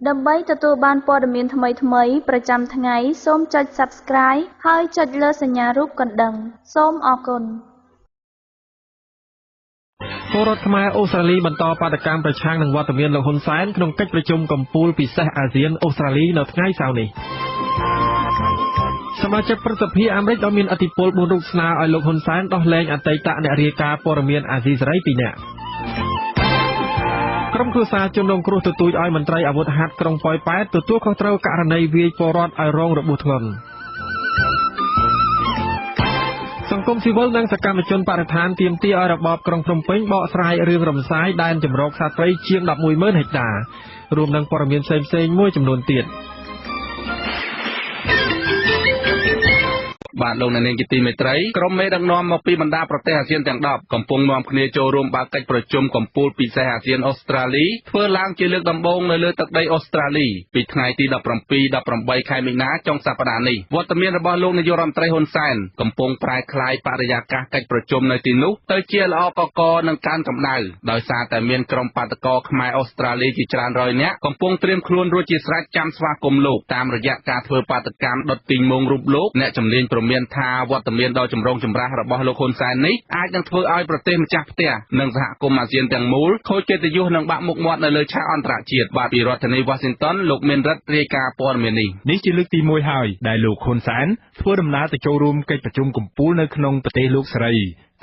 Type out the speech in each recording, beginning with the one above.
ដើម្បីទទួលបានព័ត៌មានថ្មីៗប្រចាំថ្ងៃសូមចុច Subscribe ហើយចុចលើសញ្ញារូបកណ្ដឹងសូមអរគុណពលរដ្ឋខ្មែរអូស្ត្រាលីបន្តបាតកម្មប្រឆាំងនឹងវត្តមានលោកហ៊ុនសែនក្នុងកិច្ចប្រជុំកំពូលពិសេសអាស៊ានអូស្ត្រាលីនៅថ្ងៃសៅរ៍នេះសមាជិកព្រឹទ្ធសភាអាមេរិកដ៏មានឥទ្ធិពល4រូបស្នើឲ្យលោកហ៊ុនសែនដោះលែងអតីតអ្នករាយការណ៍ព័ត៌មានអាស៊ីសេរី2នាក់ក្រុមគ្រួសារជនរងគ្រោះទទូចឲ្យមន្ត្រីអាវុធហត្ថក្រុងប៉ោយប៉ែតទទួលខុសត្រូវករណីវាយពលរដ្ឋឲ្យរងរបួសធ្ងន់សង្គមស៊ីវិលនិងសកម្មជនបរិស្ថានទាមទារឲ្យរបបក្រុងភ្នំពេញបកស្រាយរឿងរំសាយដែនជម្រកសត្វព្រៃជាង 110,000 ហិកតារួមនឹងព័ត៌មានផ្សេងៗមួយចំនួនទៀតបាទលោកអ្នកនាងជាទីមេត្រីក្រុមមេដឹកនាំមកពីបណ្ដាប្រទេសអាស៊ានទាំង10កំពុងនាំគ្នាចូលរួមបើកកិច្ចប្រជុំកំពូលពិសេសអាស៊ានអូស្ត្រាលីធ្វើឡើងជាលើកដំបូងនៅលើទឹកដីអូស្ត្រាលីពីថ្ងៃទី17-18 ខែមីនាចុងសប្តាហ៍នេះវត្តមានរបស់លោកនាយករដ្ឋមន្ត្រីហ៊ុនសែនកំពុងប្រែក្លាយបរិយាកាសកិច្ចប្រជុំនៅទីនោះទៅជាល្អកកនឹងការកម្ដៅដោយសារតែមានក្រុមបាតកោខ្មែរអូស្ត្រាលីជាច្រើនរយនាក់កំពុងត្រៀមខ្លួនរួចជាស្រេចចាំស្វាគមន៍លោកតាមរយៈការធ្វើបាតកម្មដុតទីងមុងរូបលោកអ្នកជំនាញមានថាវត្តមានដ៏ចម្រូងចម្រាសរបស់លោកហ៊ុនសែននេះអាចនឹងធ្វើឲ្យប្រទេសម្ចាស់ផ្ទះនិងសហគមន៍អាស៊ានទាំងមូលខូចកិត្តិយសនិងបាក់មុខមាត់នៅលើឆាកអន្តរជាតិបាទពីរដ្ឋធានី Washington លោកមានរិទ្ធរាយការណ៍ព័ត៌មាននេះជាលើកទី1ហើយដែលលោកហ៊ុនសែនធ្វើដំណើរទៅចូលរួមកិច្ចប្រជុំកំពូលនៅក្នុងប្រទេសលោកសេរី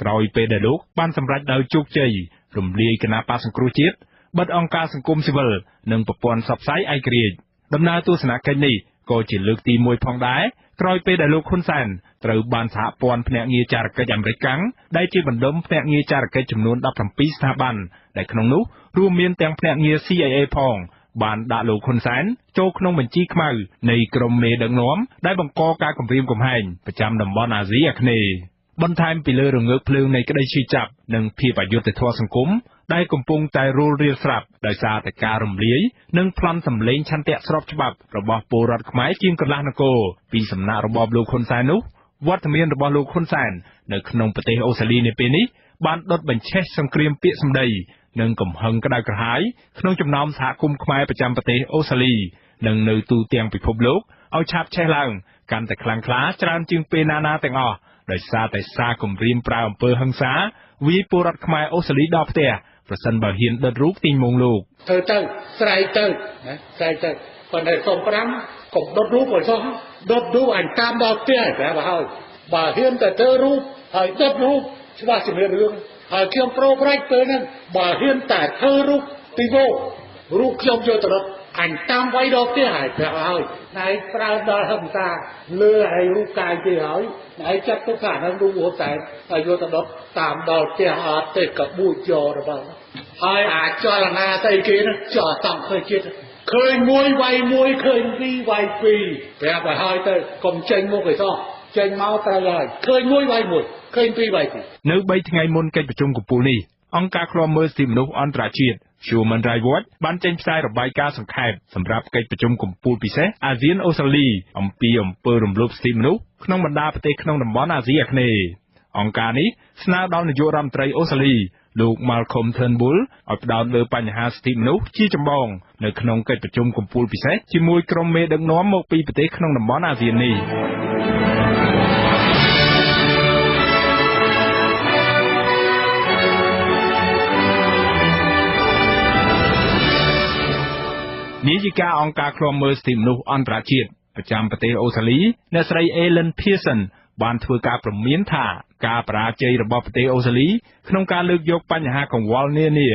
ក្រោយពេលដែលលោកបានសម្រេចដោយជោគជ័យរំលាយគណបក្សសង្គ្រោះជាតិបិទអង្គការសង្គមស៊ីវិលនិងប្រព័ន្ធផ្សព្វផ្សាយឯករាជ្យដំណើរទស្សនកិច្ចនេះក៏ជាលើកទី1ផងដែរក្រោយពេលដែលលោកហ៊ុនសែនត្រូវបានសហព័ន្ធភ្នាក់ងារចារកិច្ចអាមេរិកកាំងដែលជាបណ្ដុំភ្នាក់ងារចារកិច្ចចំនួន17ស្ថាប័នដែលក្នុងនោះរួមមានទាំងភ្នាក់ងារ CIA ផងបានដាក់លោកហ៊ុនសែនចូលក្នុងបញ្ជីខ្មៅនៃក្រុមមេដឹកនាំដែលបង្កការគំរាមកំហែងប្រចាំតំបន់អាស៊ីអាគ្នេយ៍បន្ថែមពីលើរងើកភ្លើងនៃក្តីឈឺចាប់និងភាពអយុត្តិធម៌សង្គមដែលកំពុងតែរលរាលស្រាប់ដោយសារតែការរំលាយនិងប្លន់សម្លេងឆន្ទៈស្របច្បាប់របស់ពលរដ្ឋខ្មែរជាងកន្លះនគរពីសំណាក់របបលោកហ៊ុនសែននោះវត្តមានរបស់លោកហ៊ុនសែននៅក្នុងប្រទេសអូស្ត្រាលីនាពេលនេះបានដុតបញ្ឆេះសង្គ្រាមពាក្យសម្ដីនិងកំហឹងក្តៅក្រហាយក្នុងចំណោមសហគមន៍ខ្មែរប្រចាំប្រទេសអូស្ត្រាលីនិងនៅទូទាំងពិភពលោកឲ្យឆាបឆេះឡើងកាន់តែខ្លាំងក្លាច្រើនជាងពេលណាទាំងអស់ដោយសារតែសារគំរាមប្រើអំពើហិង្សាវាយពលរដ្ឋខ្មែរអូស្ត្រាលីដល់ផ្ទះប្រសិនបើហ៊ានដុតរូបទីងមុងលោកធ្វើទៅស្រែកទៅស្រែកទៅប៉ុន្តែសុំ5កុំដុតរូបឲ្យសោះដុតរូបអញតាមដល់ផ្ទះប្រាប់ឲ្យហើយបើហ៊ានតែធ្វើរូបហើយដុតរូបច្បាស់ជាមានរឿងហើយខ្ញុំប្រូប្រាច់ពេលហ្នឹងបើហ៊ានតែធ្វើរូបពីវោរូបខ្ញុំយកទៅដុតអញតាមវាយដល់ផ្ទះហើយប្រាប់ឲ្យណៃប្រើដល់ហឹមតាលើឲ្យរូបកាយគេហើយណៃចាត់ទុកថាហ្នឹងរូបហ៊ុនសែនហើយយកទៅដុតតាមដល់ផ្ទះអត់ទេកបួចយករបស់ហើយអាចលនាស្អីគេនោះចោលតំឃើញជាតិឃើញមួយវាយមួយឃើញពីរវាយពីរប្រាប់ឲ្យហើយទៅកុំចេញមុខឯសោះចេញមកត្រូវហើយឃើញមួយវាយមួយឃើញពីរវាយពីរនៅ3ថ្ងៃមុនកិច្ចប្រជុំកំពូលនេះអង្គការឃ្លាំមើលសិទ្ធិមនុស្សអន្តរជាតិ Human Rights Watch បានចេញផ្សាយរបាយការណ៍សង្ខេបសម្រាប់កិច្ចប្រជុំកំពូលពិសេសអាស៊ានអូស្ត្រាលីអំពីអំពើរំលោភសិទ្ធិមនុស្សក្នុងបណ្ដាប្រទេសក្នុងតំបន់អាស៊ីអាគ្នេយ៍អង្គការនេះស្នើដល់នាយករដ្ឋមន្ត្រីអូស្ត្រាលីលោក Malcolm Turnbull ឲ្យផ្ដោតលើបញ្ហាសិទ្ធិមនុស្សជាចម្បងនៅក្នុងកិច្ចប្រជុំកំពូលពិសេសជាមួយក្រុមមេដឹកនាំមកពីប្រទេសក្នុងតំបន់អាស៊ាននេះនាយិកាអង្គការឃ្លាំមើលសិទ្ធិមនុស្សអន្តរជាតិប្រចាំប្រទេសអូស្ត្រាលីអ្នកស្រី Ellen Pearson បានធ្វើការព្រមានថាការបរាជ័យរបស់ប្រទេសអូស្ត្រាលីក្នុងការលើកយកបញ្ហាកង្វល់នានា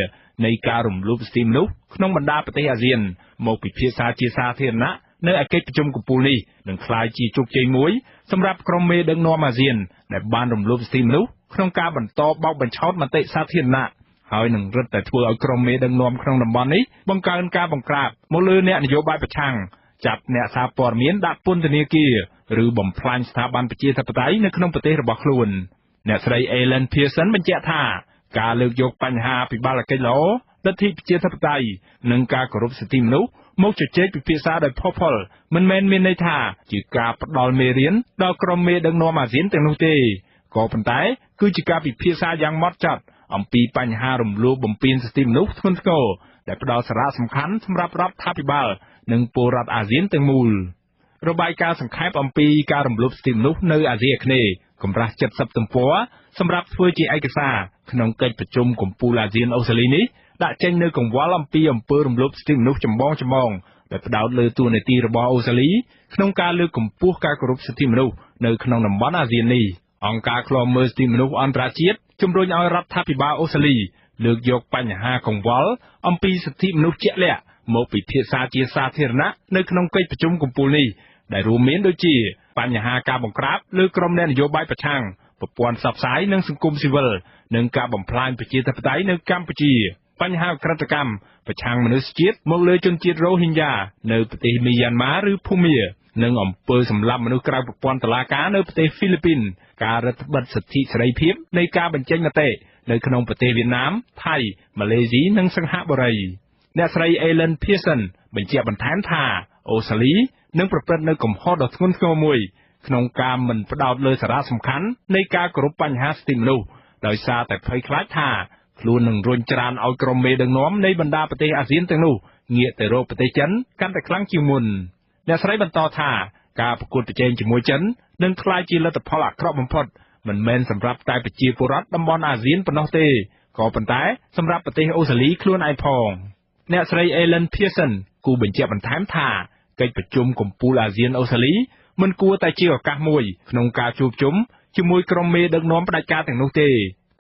នៃការរំលោភសិទ្ធិមនុស្សក្នុងបណ្ដាប្រទេសអាស៊ានមកពិភាក្សាជាសាធារណៈនៅឯកិច្ចប្រជុំកំពូលនេះនឹងក្លាយជាជោគជ័យមួយសម្រាប់ក្រុមមេដឹកនាំអាស៊ានដែលបានរំលោភសិទ្ធិមនុស្សក្នុងការបន្តបោកបញ្ឆោតមតិសាធារណៈហើយនឹងរឹតតែធ្វើឲ្យក្រុមមេដឹកនាំក្នុងតំបន់នេះបង្កើនការបង្ក្រាបមកលើអ្នកនយោបាយប្រឆាំងចាប់អ្នកសារព័ត៌មានដាក់ពន្ធនាគារឬបំផ្លាញស្ថាប័នប្រជាធិបតេយ្យនៅក្នុងប្រទេសរបស់ខ្លួនអ្នកស្រី Ellen Pearson បញ្ជាក់ថាការលើកយកបញ្ហាពិបាលកិច្ចល្អលទ្ធិប្រជាធិបតេយ្យនិងការគោរពសិទ្ធិមនុស្សមកជជែកពិភាក្សាដោយផុសផុលមិនមែនមានន័យថាជាការផ្ដល់មេរៀនដល់ក្រុមមេដឹកនាំអាស៊ានទាំងនោះទេក៏ប៉ុន្តែគឺជាការពិភាក្សាយ៉ាងម៉ត់ចត់អំពីបញ្ហារំលោភបំពានសិទ្ធិមនុស្សធ្ងន់ធ្ងរដែលផ្ដល់សារៈសំខាន់សម្រាប់រដ្ឋាភិបាល និងពលរដ្ឋអាស៊ានទាំងមូលរបាយការណ៍សង្ខេបអំពីការរំលោភសិទ្ធិមនុស្សនៅអាស៊ីអាគ្នេយ៍កម្រាស់70ទំព័រសម្រាប់ធ្វើជាឯកសារក្នុងកិច្ចប្រជុំកំពូលអាស៊ានអូស្ត្រាលីនេះដាក់ចេញនៅកង្វល់អំពីអំពើរំលោភសិទ្ធិមនុស្សចម្បងដែលផ្ដោតលើតួនាទីរបស់អូស្ត្រាលីក្នុងការលើកកម្ពស់ការគោរពសិទ្ធិមនុស្សនៅក្នុងតំបន់អាស៊ាននេះអង្គការឃ្លាំមើលសិទ្ធិមនុស្សអន្តរជាតិជំរុញឲ្យរដ្ឋាភិបាលអូស្ត្រាលីលើកយកបញ្ហាកង្វល់អំពីសិទ្ធិមនុស្សជាក់លាក់មកពិភាក្សាជាសាធារណៈនៅក្នុងកិច្ចប្រជុំកំពូលនេះដែលរួមមានដូចជាបញ្ហាការបង្ក្រាបលើក្រុមអ្នកនយោបាយប្រឆាំងប្រព័ន្ធផ្សព្វផ្សាយនិងសង្គមស៊ីវិលនិងការបំផ្លាញប្រជាធិបតេយ្យនៅកម្ពុជាបញ្ហាក្រិតកម្មប្រឆាំងមនុស្សជាតិមកលើជនជាតិរ៉ូហីញ៉ានៅប្រទេសមីយ៉ាន់ម៉ាឬភូមានិងអំពើសម្លាប់មនុស្សក្រៅប្រព័ន្ធតុលាការនៅប្រទេសហ្វីលីពីនការរឹតបន្តឹងសិទ្ធិសេរីភាពនៃការបញ្ចេញមតិនៅក្នុងប្រទេសវៀតណាមថៃម៉ាឡេស៊ីនិងសិង្ហបុរីអ្នកស្រី Ellen Pearson បញ្ជាក់បន្ថែមថាអូស្ត្រាលីនឹងប្រព្រឹត្តនៅកំហុសដ៏ធ្ងន់ធ្ងរមួយក្នុងការមិនផ្ដោតលើសារៈសំខាន់នៃការគោរពបញ្ហាសិទ្ធិមនុស្សដោយសារតែភ័យខ្លាចថាខ្លួននឹងរុញច្រានឲ្យក្រុមមេដឹកនាំនៃបណ្ដាប្រទេសអាស៊ានទាំងនោះងាកទៅរកប្រទេសចិនកាន់តែខ្លាំងជាងមុនអ្នកស្រីបន្តថាការប្រកួតប្រជែងជាមួយចិននឹងក្លាយជាលទ្ធផលអាក្រក់បំផុតមិនមែនសម្រាប់តែប្រជាពលរដ្ឋតំបន់អាស៊ានប៉ុណ្ណោះទេក៏ប៉ុន្តែសម្រាប់ប្រទេសអូស្ត្រាលីខ្លួនឯងផងអ្នកស្រី Ellen Pearson គូបញ្ជាក់បន្ថែមថាកិច្ចប្រជុំកំពូលអាស៊ានអូស្ត្រាលីមិនគួរតែជាឱកាសមួយក្នុងការជួបជុំជាមួយក្រុមមេដឹកនាំផ្ដាច់ការទាំងនោះទេ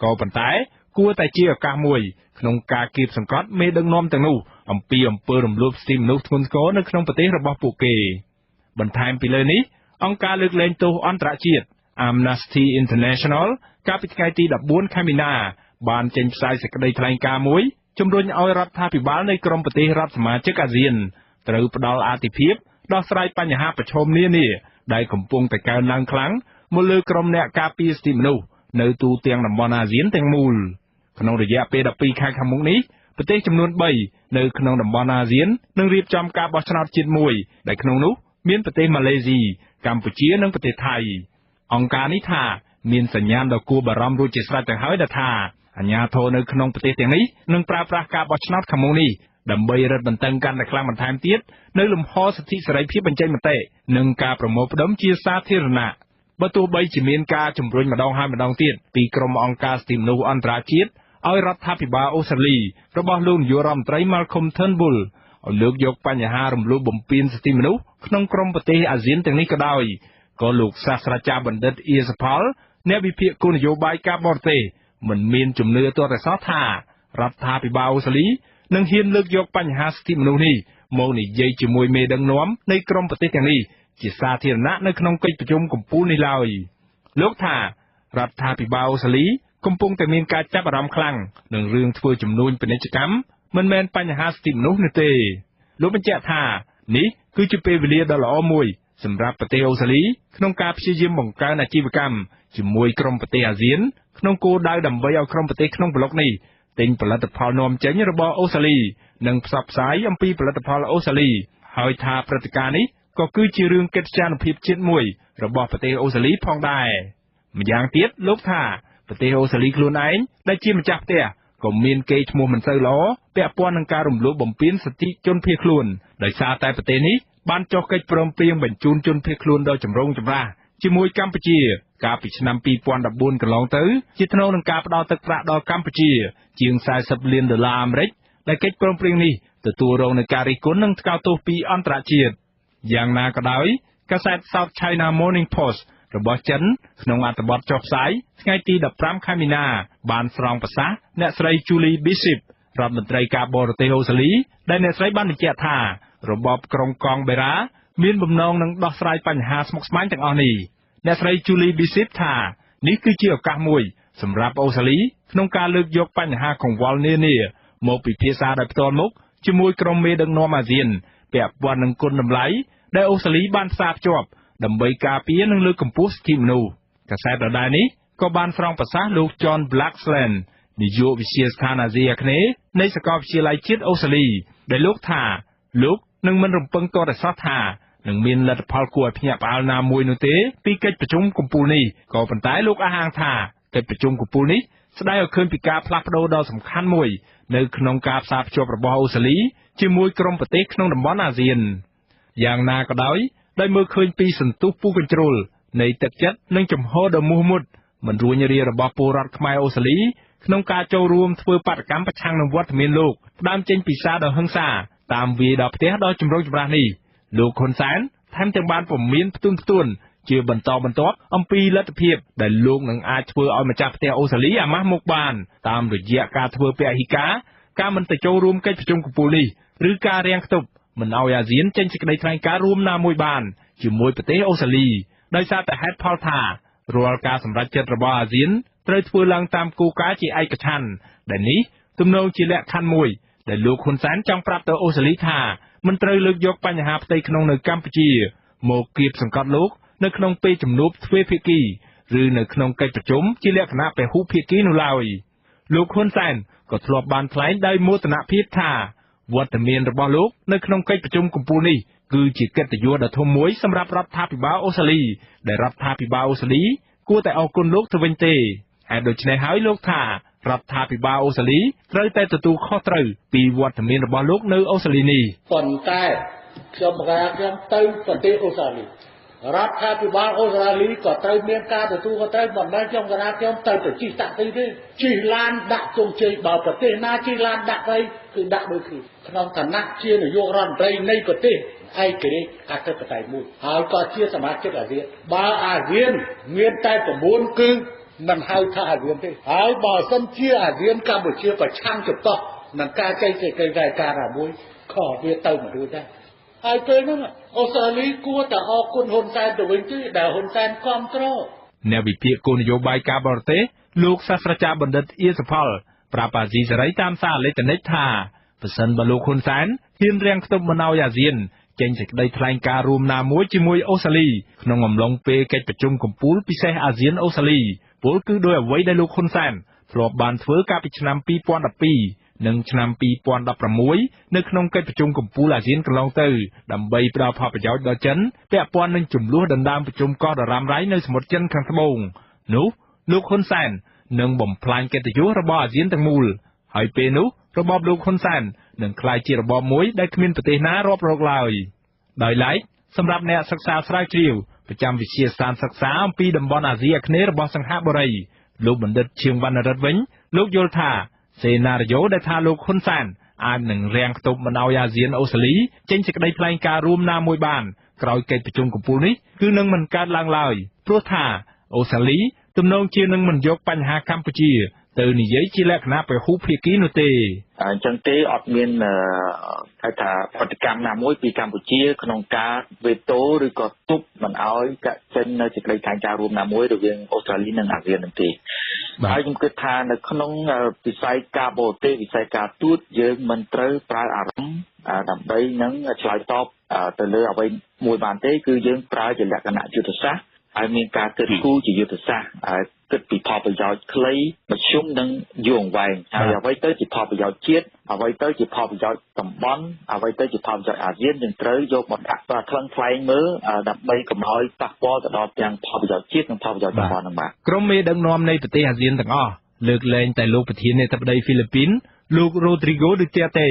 ក៏ប៉ុន្តែគួរតែជាឱកាសមួយក្នុងការគៀបសង្កត់មេដឹកនាំទាំងនោះអំពីអំពើរំលោភសិទ្ធិមនុស្សធ្ងន់ធ្ងរនៅក្នុងប្រទេសរបស់ពួកគេបន្ថែមពីលើនេះអង្គការលើកលែងទោសអន្តរជាតិ Amnesty International កាលពីថ្ងៃទី14ខែមីនាបានចេញផ្សាយសេចក្តីថ្លែងការណ៍មួយជំរុញឲ្យរដ្ឋាភិបាលនៃក្រុមប្រទេសរដ្ឋសមាជិកអាស៊ានត្រូវផ្ដល់អាទិភាពដោះស្រាយបញ្ហាប្រឈមនានាដែលកំពុងតែកើនឡើងខ្លាំងមកលើក្រុមអ្នកការពារសិទ្ធិមនុស្សនៅទូទាំងតំបន់អាស៊ានទាំងមូលក្នុងរយៈពេល12ខែខាងមុខនេះប្រទេសចំនួន3នៅក្នុងតំបន់អាស៊ាននឹងរៀបចំការបោះឆ្នោតជាតិមួយដែលក្នុងនោះមានប្រទេសម៉ាឡេស៊ីកម្ពុជានិងប្រទេសថៃអង្គការនេះថាមានសញ្ញាណដ៏គួរបារម្ភរួចជាស្រេចទៅហើយដែលថាអាជ្ញាធរនៅក្នុងប្រទេសទាំងនេះនឹងប្រើប្រាស់ការបោះឆ្នោតខាងមុខនេះដើម្បីរឹតបន្តឹងកាន់តែខ្លាំងបន្ថែមទៀតនៅលំហសិទ្ធិសេរីភាពបញ្ចេញមតិនិងការប្រមូលផ្ដុំជាសាធារណៈបើទោះបីជាមានការជំរុញម្ដងហើយម្ដងទៀតពីក្រុមអង្គការសិទ្ធិមនុស្សអន្តរជាតិឲ្យរដ្ឋាភិបាលអូស្ត្រាលីរបស់លោកនាយករដ្ឋមន្ត្រី Malcolm Turnbull ឲ្យលើកយកបញ្ហារំលោភបំពានសិទ្ធិមនុស្សក្នុងក្រុមប្រទេសអាស៊ានទាំងនេះក៏ដោយក៏លោកសាស្ត្រាចារ្យបណ្ឌិតអៀសផលអ្នកវិភាគគោលនយោបាយការបរទេសមិនមានជំនឿទាល់តែសោះថារដ្ឋាភិបាលអូស្ត្រាលីនឹងហ៊ានលើកយកបញ្ហាសិទ្ធិមនុស្សនេះមកនិយាយជាមួយមេដឹកនាំនៃក្រុមប្រទេសទាំងនេះជាសាធារណៈនៅក្នុងកិច្ចប្រជុំកំពូលនេះឡើយលោកថារដ្ឋាភិបាលអូស្ត្រាលីកំពុងតែមានការចាប់អារម្មណ៍ខ្លាំងនឹងរឿងធ្វើជំនួញពាណិជ្ជកម្មមិនមែនបញ្ហាសិទ្ធិមនុស្សនោះទេលោកបញ្ជាក់ថានេះគឺជាពេលវេលាដ៏ល្អមួយសម្រាប់ប្រទេសអូស្ត្រាលីក្នុងការព្យាយាមបង្កើនអាជីវកម្មជាមួយក្រុមប្រទេសអាស៊ានក្នុងគោលដៅដើម្បីឲ្យក្រុមប្រទេសក្នុងប្លុកនេះទិញផលិតផលនាំចេញរបស់អូស្ត្រាលីនិងផ្សព្វផ្សាយអំពីផលិតផលអូស្ត្រាលីហើយថាព្រឹត្តិការណ៍នេះក៏គឺជារឿងកិត្យានុភាពជាតិមួយរបស់ប្រទេសអូស្ត្រាលីផងដែរម្យ៉ាងទៀតលោកថាប្រទេសអូស្ត្រាលីខ្លួនឯងដែលជាម្ចាស់ផ្ទះក៏មានកេរ្តិ៍ឈ្មោះមិនសូវល្អពាក់ព័ន្ធនឹងការរំលោភបំពានសិទ្ធិជនភៀសខ្លួនដោយសារតែប្រទេសនេះបានចុះកិច្ចព្រមព្រៀងបញ្ជូនជនភៀសខ្លួនដ៏ចម្រូងចម្រាសជាមួយកម្ពុជាកាលពីឆ្នាំ2014កន្លងទៅជាថ្នូវនឹងការផ្ដល់ទឹកប្រាក់ដល់កម្ពុជាជាង$40 លានអាមេរិកដែលកិច្ចព្រមព្រៀងនេះទទួលរងនឹងការរិះគន់និងថ្កោលទោសពីអន្តរជាតិយ៉ាងណាក៏ដោយកាសែត South China Morning Post របស់ចិនក្នុងអត្ថបទចុះផ្សាយថ្ងៃទី15ខែមីនាបានស្រង់ប្រសាសន៍អ្នកស្រី Julie Bishop រដ្ឋមន្ត្រីការបរទេសអូស្ត្រាលីដែលអ្នកស្រីបានបញ្ជាក់ថារបបក្រុងកង់បេរ៉ាមានបំណងនឹងដោះស្រាយបញ្ហាស្មុគស្មាញទាំងអស់នេះអ្នកស្រី Julie Bishop ថានេះគឺជាឱកាសមួយសម្រាប់អូស្ត្រាលីក្នុងការលើកយកបញ្ហាកង្វល់នានាមកពិភាក្សាដោយផ្ទាល់មុខជាមួយក្រុមមេដឹកនាំអាស៊ានពាក់ព័ន្ធនឹងគុណតម្លៃដែលអូស្ត្រាលីបានផ្សារភ្ជាប់ដើម្បីការពារនិងលើកកម្ពស់សិទ្ធិមនុស្សកាសែតដដែលនេះក៏បានស្រង់ប្រសាសន៍លោក John Blaxland នាយកវិទ្យាស្ថានអាស៊ីអាគ្នេយ៍នៃសាកលវិទ្យាល័យជាតិអូស្ត្រាលីដែលលោកថាលោកនឹងមិនរំពឹងទាល់តែសោះថានឹងមានលទ្ធផលគួរឲ្យភ្ញាក់ផ្អើលណាមួយនោះទេពីកិច្ចប្រជុំកំពូលនេះក៏ប៉ុន្តែលោកអះអាងថាកិច្ចប្រជុំកំពូលនេះស្ដែងឲ្យឃើញពីការផ្លាស់ប្ដូរដ៏សំខាន់មួយនៅក្នុងការផ្សារភ្ជាប់របស់អូស្ត្រាលី ជាមួយក្រុមប្រទេសក្នុងតំបន់អាស៊ានយ៉ាងណាក៏ដោយដោយមើលឃើញពីសន្ទុះពុះកញ្ជ្រោលនៃទឹកចិត្តនិងចំហដ៏មោះមុតមិនរួញរារបស់ពលរដ្ឋខ្មែរអូស្ត្រាលីក្នុងការចូលរួមធ្វើបាតកម្មប្រឆាំងនឹងវត្តមានលោកផ្ដើមចេញពីសារដ៏ហិង្សាតាមវាយដល់ផ្ទះដ៏ចម្រូងចម្រាសនេះលោកហ៊ុនសែនថែមទាំងបានពមៀនផ្ទួនជាបន្តបន្ទាប់អំពីលទ្ធភាពដែលលោកនឹងអាចធ្វើឲ្យម្ចាស់ផ្ទះអូស្ត្រាលីអាម៉ាស់មុខបានតាមរយៈការធ្វើពហិការការមិនទៅចូលរួមកិច្ចប្រជុំកំពូលនេះឬការរាំងខ្ទប់មិនឲ្យអាស៊ានចេញសេចក្តីថ្លែងការណ៍រួមណាមួយបានជាមួយប្រទេសអូស្ត្រាលីដោយសារតែហេតុផលថារាល់ការសម្រេចចិត្តរបស់អាស៊ានត្រូវធ្វើឡើងតាមគោលការណ៍ជាឯកច្ឆន្ទដែលនេះទំនងជាលក្ខខណ្ឌមួយដែលលោកហ៊ុនសែនចង់ប្រាប់ទៅអូស្ត្រាលីថាមិនត្រូវលើកយកបញ្ហាផ្ទៃក្នុងនៅកម្ពុជាមកគៀបសង្កត់លោកនៅក្នុងពេលជំនួបទ្វេភាគីឬនៅក្នុងកិច្ចប្រជុំជាលក្ខណៈពហុភាគីនោះឡើយលោកហ៊ុនសែនក៏ធ្លាប់បានថ្លែងដោយមោទនភាពថាវត្តមានរបស់លោកនៅក្នុងកិច្ចប្រជុំកំពូលនេះគឺជាកិត្តិយសដ៏ធំមួយសម្រាប់រដ្ឋាភិបាលអូស្ត្រាលីដែលរដ្ឋាភិបាលអូស្ត្រាលីគួរតែអរគុណលោកទៅវិញទេហើយដូច្នេះហើយលោកថារដ្ឋាភិបាលអូស្ត្រាលីត្រូវតែទទួលខុសត្រូវពីវត្តមានរបស់លោកនៅអូស្ត្រាលីនេះប៉ុន្តែខ្ញុំទៅប្រទេសអូស្ត្រាលីរដ្ឋាភិបាលអូស្ត្រាលីក៏ត្រូវមានការទទួលខុសត្រូវមិនមែនខ្ញុំទៅជិះតាក់ស៊ីទេជិះឡានដាក់ជោគជ័យបើប្រទេសណាជិះឡានដាក់ទៅគឺដាក់ដូចគ្នាក្នុងឋានៈជានាយករដ្ឋមន្ត្រីនៃប្រទេសឯករាជ្យអធិបតេយ្យមួយហើយក៏ជាសមាជិកអាស៊ានបើអាស៊ានមានតែ9គឺមិនហៅថាអាស៊ានទេហើយបើសិនជាអាស៊ានកម្ពុជាប្រឆាំងចំទាស់នឹងការចេញសេចក្តីរាយការណ៍ណាមួយខុសវាទៅមិនរួចដែរហើយពេលហ្នឹងអូស្ត្រាលីគួរតែអរគុណហ៊ុនសែនទៅវិញទេដែលហ៊ុនសែនគាំទ្រអ្នកវិភាគគោលនយោបាយការបរទេសលោកសាស្ត្រាចារ្យបណ្ឌិតអៀសផលប្រាប់អាស៊ីសេរីតាមសារអេឡិចត្រូនិកថាប្រសិនបើលោកហ៊ុនសែនហ៊ានរាំងខ្ទប់មិនឲ្យអាស៊ានចេញសេចក្តីថ្លែងការណ៍រួមណាមួយជាមួយអូស្ត្រាលីក្នុងអំឡុងពេលកិច្ចប្រជុំកំពូលពិសេសអាស៊ានអូស្ត្រាលីពលគឺដោយអ្វីដែលលោកហ៊ុនសែនធ្លាប់បានធ្វើកាលពីឆ្នាំ2012និងឆ្នាំ2016នៅក្នុងកិច្ចប្រជុំកំពូលអាស៊ានកន្លងទៅដើម្បីផ្ដល់ផលប្រយោជន៍ដល់ចិនពាក់ព័ន្ធនឹងចំនួនដណ្ដើមប្រជុំកោះដរ៉ាំរ៉ៃនៅសមុទ្រចិនខាងត្បូងនោះលោកហ៊ុនសែននឹងបំផ្លាញកិត្តិយសរបស់អាស៊ានទាំងមូលហើយពេលនោះរបបលោកហ៊ុនសែននឹងក្លាយជារបបមួយដែលគ្មានប្រទេសណារាប់រកឡើយដោយឡែកសម្រាប់អ្នកសិក្សាស្រាវជ្រាវប្រចាំវិទ្យាស្ថានសិក្សាអំពីតំបន់អាស៊ីអាគ្នេយ៍របស់សង្ហបុរីលោកបណ្ឌិតឈៀងវណ្ណរិទ្ធវិញលោកយល់ថាសេណារីយ៉ូដែលថាលោកហ៊ុនសែនអាចនឹងរាំងខ្ទប់មិនឲ្យអាស៊ានអូស្ត្រាលីចេញសេចក្តីថ្លែងការណ៍រួមណាមួយបានក្រោយកិច្ចប្រជុំកំពូលនេះគឺនឹងមិនកើតឡើងឡើយព្រោះថាអូស្ត្រាលីទំនងជានឹងមិនយកបញ្ហាកម្ពុជាទៅនិយាយជាលក្ខណៈពហុភាគីនោះទេអញ្ចឹងទេអត់មានហៅថាប្រតិកម្មណាមួយពីកម្ពុជាក្នុងការវេតូឬក៏ទប់មិនឲ្យចេញនៅសេចក្តីថ្លែងការណ៍រួមណាមួយរវាងអូស្ត្រាលីនិងអាស៊ាននោះទេហើយខ្ញុំគិតថានៅក្នុងវិស័យការបរទេសវិស័យការទូតយើងមិនត្រូវប្រើអារម្មណ៍ដើម្បីនឹងឆ្លើយតបទៅលើអ្វីមួយបានទេគឺយើងប្រើជាលក្ខណៈយុទ្ធសាស្ត្រហើយមានការគិតគូរជាយុទ្ធសាស្ត្រគិតពីផលប្រយោជន៍ខ្លីមធ្យមនិងយូរអង្វែងហើយអ្វីទៅជាផលប្រយោជន៍ជាតិអ្វីទៅជាផលប្រយោជន៍តំបន់អ្វីទៅជាផលប្រយោជន៍អាស៊ានយើងត្រូវយកមកដាក់ថ្លឹងថ្លែងមើលដើម្បីកុំឲ្យប៉ះពាល់ទៅដល់ទាំងផលប្រយោជន៍ជាតិនិងផលប្រយោជន៍តំបន់ហ្នឹងបាទក្រុមមេដឹកនាំនៃប្រទេសអាស៊ានទាំងអស់លើកលែងតែលោកប្រធានាធិបតីហ្វីលីពីនលោករ៉ូទ្រីហ្គោឌូតេតេ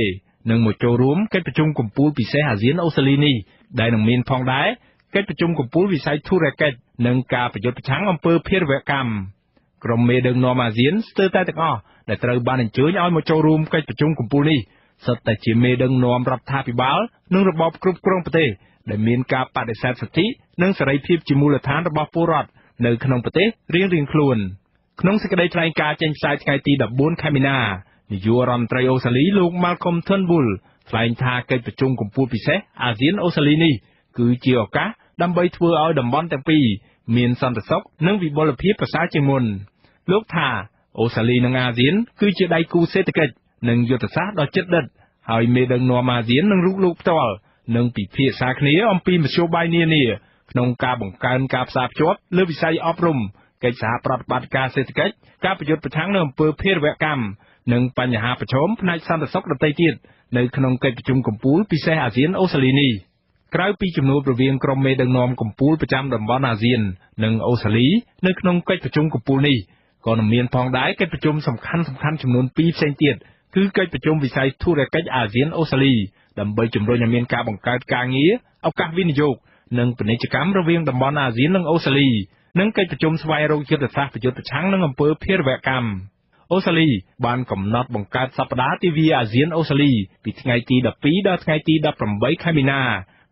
នឹងមកចូលរួមកិច្ចប្រជុំកំពូលពិសេសអាស៊ានអូស្ត្រាលីនេះដែលនឹងមានផងដែរកិច្ចប្រជុំកំពូលវិស័យធុរកិច្ចនិងការប្រយុទ្ធប្រឆាំងអំពើភេរវកម្មក្រុមមេដឹកនាំអាស៊ានស្ទើរតែទាំងអស់ដែលត្រូវបានអញ្ជើញឲ្យមកចូលរួមកិច្ចប្រជុំកំពូលនេះសុទ្ធតែជាមេដឹកនាំរដ្ឋាភិបាលនិងរបបគ្រប់គ្រងប្រទេសដែលមានការបដិសេធសិទ្ធិនិងសេរីភាពជាមូលដ្ឋានរបស់ពលរដ្ឋនៅក្នុងប្រទេសរៀងៗខ្លួនក្នុងសេចក្តីថ្លែងការណ៍ចេញផ្សាយថ្ងៃទី14ខែមីនានាយករដ្ឋមន្ត្រីអូស្ត្រាលីលោក Malcolm Turnbull ថ្លែងថាកិច្ចប្រជុំកំពូលពិសេសអាស៊ានអូស្ត្រាលីនេះគឺជាឱកាសដើម្បីធ្វើឲ្យតំបន់ទាំងពីរមានសន្តិសុខនិងវិបុលភាពប្រសើរជាងមុនលោកថាអូស្ត្រាលីនិងអាស៊ានគឺជាដៃគូសេដ្ឋកិច្ចនិងយុទ្ធសាស្ត្រដ៏ជិតដិតហើយមេដឹកនាំអាស៊ាននឹងរូបលោកផ្ទាល់និងពិភាក្សាគ្នាអំពីមធ្យោបាយនានាក្នុងការបង្កើនការផ្សារភ្ជាប់លើវិស័យអប់រំកិច្ចសហប្រតិបត្តិការសេដ្ឋកិច្ចការប្រយុទ្ធប្រឆាំងនឹងអំពើភេរវកម្មនិងបញ្ហាប្រឈមផ្នែកសន្តិសុខដទៃទៀតនៅក្នុងកិច្ចប្រជុំកំពូលពិសេសអាស៊ានអូស្ត្រាលីនេះក្រៅពីជំនួបរវាងក្រុមមេដឹកនាំកំពូលប្រចាំតំបន់អាស៊ាននិងអូស្ត្រាលីនៅក្នុងកិច្ចប្រជុំកំពូលនេះក៏នឹងមានផងដែរកិច្ចប្រជុំសំខាន់ចំនួន2ផ្សេងទៀត គឺកិច្ចប្រជុំវិស័យធុរកិច្ចអាស៊ានអូស្ត្រាលីដើម្បីជំរុញឲ្យមានការបង្កើតការងារឱកាសវិនិយោគនិងពាណិជ្ជកម្មរវាងតំបន់អាស៊ាននិងអូស្ត្រាលីនិងកិច្ចប្រជុំស្វែងរកយុទ្ធសាស្ត្រប្រយុទ្ធប្រឆាំងនឹងអំពើភេរវកម្មអូស្ត្រាលីបានកំណត់បង្កើតសប្តាហ៍ទិវាអាស៊ានអូស្ត្រាលីពីថ្ងៃទី12ដល់ថ្ងៃទី18ខែមីនា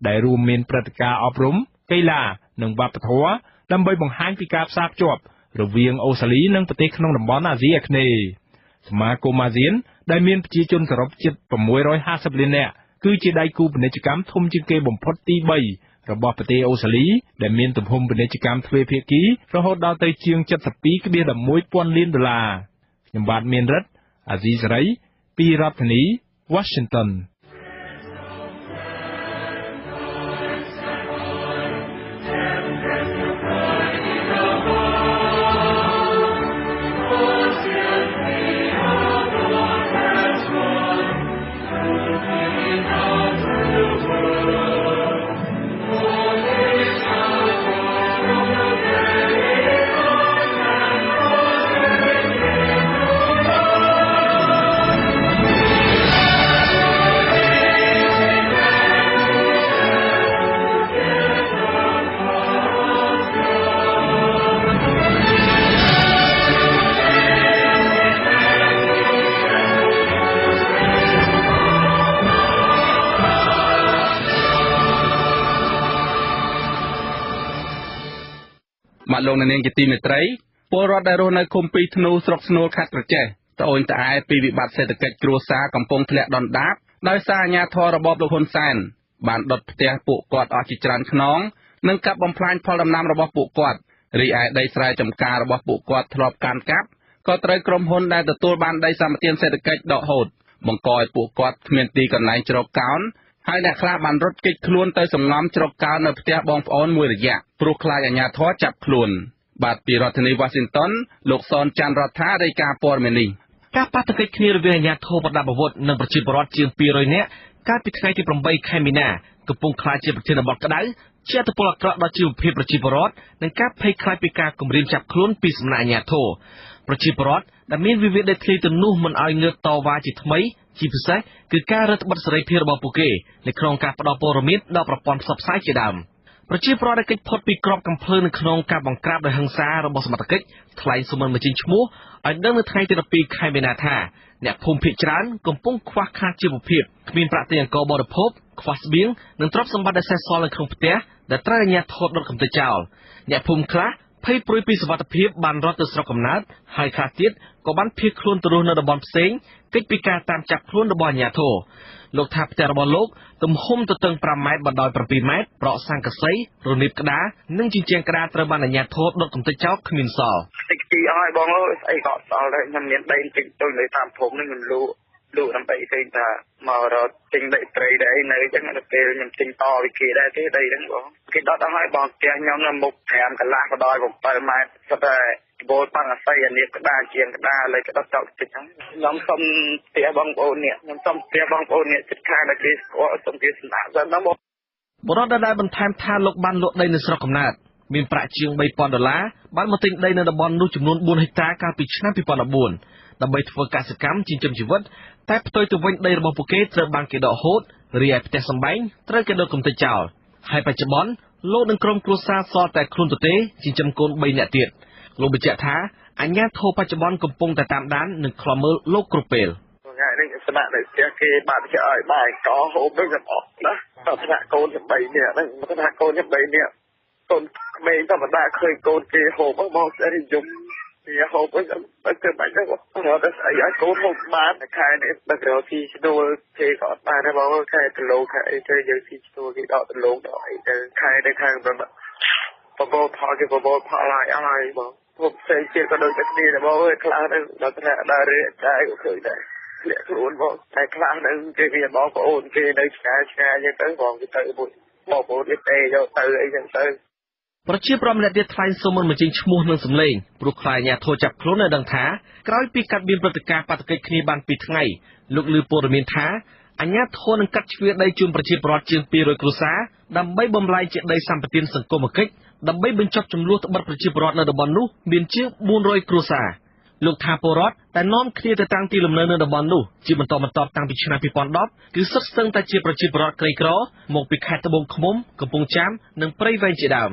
ដែលរួមមានព្រឹត្តិការណ៍អប់រំកីឡានិងវប្បធម៌ដើម្បីបង្ហាញពីការផ្សារភ្ជាប់រវាងអូស្ត្រាលីនិងប្រទេសក្នុងតំបន់អាស៊ីអាគ្នេយ៍សមាគមអាស៊ានដែលមានប្រជាជនសរុបជិត650លាននាក់គឺជាដៃគូពាណិជ្ជកម្មធំជាងគេបំផុតទី3របស់ប្រទេសអូស្ត្រាលីដែលមានទំហំពាណិជ្ជកម្មទ្វេភាគីរហូតដល់ទៅជាង 72.11 លានដុល្លារខ្ញុំបាទមានរិទ្ធអាស៊ីសេរីពីរដ្ឋធានី Washingtonមកលោកនាងជាទីមេត្រីពលរដ្ឋដែលរស់នៅឃុំពីធ្នូស្រុកស្នូលខេត្តក្រចេះត្អូញត្អែពីវិបត្តិសេដ្ឋកិច្ចគ្រួសារកំពុងធ្លាក់ដុនដាបដោយសារអាជ្ញាធររបបលោកហ៊ុនសែនបានដុតផ្ទះពួកគាត់អស់ជាច្រើនខ្នងនិងកាប់បំផ្លាញផលដំណាំរបស់ពួកគាត់រីឯដីស្រែចម្ការរបស់ពួកគាត់ធ្លាប់កាន់កាប់ក៏ត្រូវក្រុមហ៊ុនដែលទទួលបានដីសម្បត្តិសេដ្ឋកិច្ចដកហូតបង្កឲ្យពួកគាត់គ្មានទីកន្លែងជ្រកកោនហើយអ្នកខ្លះបានរត់គេចខ្លួនទៅសំងំជ្រកកោននៅផ្ទះបងប្អូនមួយរយៈព្រោះខ្លាចអាជ្ញាធរចាប់ខ្លួនបាទពីរដ្ឋធានី Washington លោកសនច័ន្ទរដ្ឋារាយការណ៍ព័ត៌មាននេះការប៉ះទង្គិចគ្នារវាងអាជ្ញាធរប្រដាប់អាវុធនិងប្រជាពលរដ្ឋជាង200នាក់កាលពីថ្ងៃទី8ខែមីនាកំពុងក្លាយជាប្រធានបទក្តៅជាអត្តពលអាក្រក់ដល់ជីវភាពប្រជាពលរដ្ឋនិងការភ័យខ្លាចពីការគំរាមចាប់ខ្លួនពីសំណាក់អាជ្ញាធរប្រជាពលរដ្ឋដែលមានវិវាទដីធ្លីទៅនោះមិនឲ្យងើបតវ៉ាជាថ្មីជាពិសេសគឺការរឹតបន្តឹងសេរីភាពរបស់ពួកគេនៅក្នុងការផ្តល់ព័ត៌មានដល់ប្រព័ន្ធផ្សព្វផ្សាយជាដើមប្រជាពលរដ្ឋដែលគេចផុតពីក្របកំភ្លើងនៅក្នុងការបង្ក្រាបដោយហិង្សារបស់សមត្ថកិច្ចថ្លែងសុំមិនបញ្ចេញឈ្មោះឲ្យដឹងនៅថ្ងៃទី12ខែមីនាថាអ្នកភូមិភាគច្រើនកំពុងខ្វះខាតជីវភាពគ្មានប្រាក់ទិញអង្ករបរិភោគខ្វះស្បៀងនិងទ្រព្យសម្បត្តិដែលសេសសល់នៅក្នុងផ្ទះដែលត្រូវអាជ្ញាធរដុតកំទេចចោលអ្នកភូមិខ្លះភ័យព្រួយពីសុវត្ថិភាពបានរត់ទៅស្រុកកំណើតហើយខ្លះទៀតក៏បានភៀសខ្លួនទៅរស់នៅតំបន់ផ្សេងគេចពីការតាមចាប់ខ្លួនរបស់អាជ្ញាធរលោកថាផ្ទះរបស់លោកទំហំទទឹង5ម៉ែត្របណ្ដោយ7ម៉ែត្រប្រក់ស័ង្កសីរនីបក្តារនិងជញ្ជាំងក្តារត្រូវបានអាជ្ញាធរដុតកំទេចចោលគ្មានសល់តិចទីអស់បងអើយស្អីក៏សល់ដែរខ្ញុំមានដីតិចតួចនៅតាមភូមិនេះខ្ញុំលក់ដើម្បីឃើញថាមករត់ទិញដីព្រៃដែរនៅអញ្ចឹងដល់ពេលខ្ញុំទិញតពីគេដែរទេដីហ្នឹងបងគេដុតអស់ហើយបងផ្ទះខ្ញុំនៅមុខ5កន្លះបណ្ដោយ7ម៉ែត្រសុទ្ធតែបូលប៉ាំងអាស័យអានេះក្តារជាងក្តារលើក្តារចោលតិចហ្នឹងខ្ញុំសុំផ្ទះបងប្អូននេះខ្ញុំសុំផ្ទះបងប្អូននេះចិត្តខាងដែលគេស្គាល់សុំគេស្នាសិនណាបងបរិបទដែលបន្ថែមថាលោកបានលក់ដីនៅស្រុកកំណើតមានប្រាក់ជាង$3,000បានមកទិញដីនៅតំបន់នោះចំនួន4ហិកតាកាលពីឆ្នាំ2014ដើម្បីធ្វើកសិកម្មចិញ្ចឹមជីវិតតែផ្ទុយទៅវិញដីរបស់ពួកគេត្រូវបានគេដកហូតរីឯផ្ទះសម្បែងត្រូវគេដុតកំទេចចោលហើយបច្ចុប្បន្នលោកនិងក្រុមគ្រួសារសល់តែខ្លួនទទេចិញ្ចឹមកូន3នាក់ទៀតលោកបញ្ជាក់ថាអាជ្ញាធរបច្ចុប្បន្នកំពុងតែតាមដាននិងឃ្លាំមើលលោកគ្រប់ពេលថ្ងៃនេះស្នាក់នៅផ្ទះគេបានគេឲ្យបាយកោហូបដូចទាំងអស់ណាតែថ្នាក់កូន8នាក់ហ្នឹងថ្នាក់កូន8នាក់កូនក្មេងធម្មតាឃើញកូនគេហូបមកស្អីយំគេហូបទៅទៅបាច់ទៅតែស្អីឲ្យកូនហូបបានខែនេះបើគេទីឈ្នួលគេក៏អត់បានដែរបងខែគីឡូខែអីទៅយើងទីឈ្នួលគេដកទៅលោកដល់អីទៅខែទៅខាងប្រព័ន្ធផលគេប្រព័ន្ធផលឲ្យបងពួកផ្សេងទៀតក៏ដូចតែគ្នាដែរបងខ្លះទៅដល់ថ្នាក់ដល់រៀបចាយក៏ឃើញដែរលាក់ខ្លួនបងតែខ្លះនឹងគេវាបងប្អូនគេនៅឆ្ងាយអញ្ចឹងទៅបងគេទៅមួយបងប្អូនគេទេយកទៅអីចឹងទៅប្រជាប្រដ្ឋម្នាក់ទៀតថ្លែងសុំមិនបញ្ចេញឈ្មោះនិងសម្លេងព្រោះខ្លាចអាជ្ញាធរចាប់ខ្លួននៅដឹងថាក្រោយពីកាត់មានព្រឹត្តិការណ៍បាតុកិច្ចគ្នាបាន2ថ្ងៃលោកឮព័ត៌មានថាអាជ្ញាធរនឹងកាត់ជ្រឿដីជូនប្រជាពលរដ្ឋជាង200គ្រួសារដើម្បីបំលែងជាដីសម្បត្តិសង្គមគិច្ចដើម្បីបញ្ចប់ចំនួនត្បិតប្រជាពលរដ្ឋនៅតំបន់នោះមានជាង400គ្រួសារ លោកថាពលរដ្ឋតែនាំគ្នាទៅតាំងទីលំនៅនៅតំបន់នោះជាបន្តបន្ទាប់តាំងពីឆ្នាំ2010គឺសុទ្ធសឹងតែជាប្រជាពលរដ្ឋក្រីក្រមកពីខេត្តត្បូងឃ្មុំកំពង់ចាមនិងព្រៃវែងជាដើម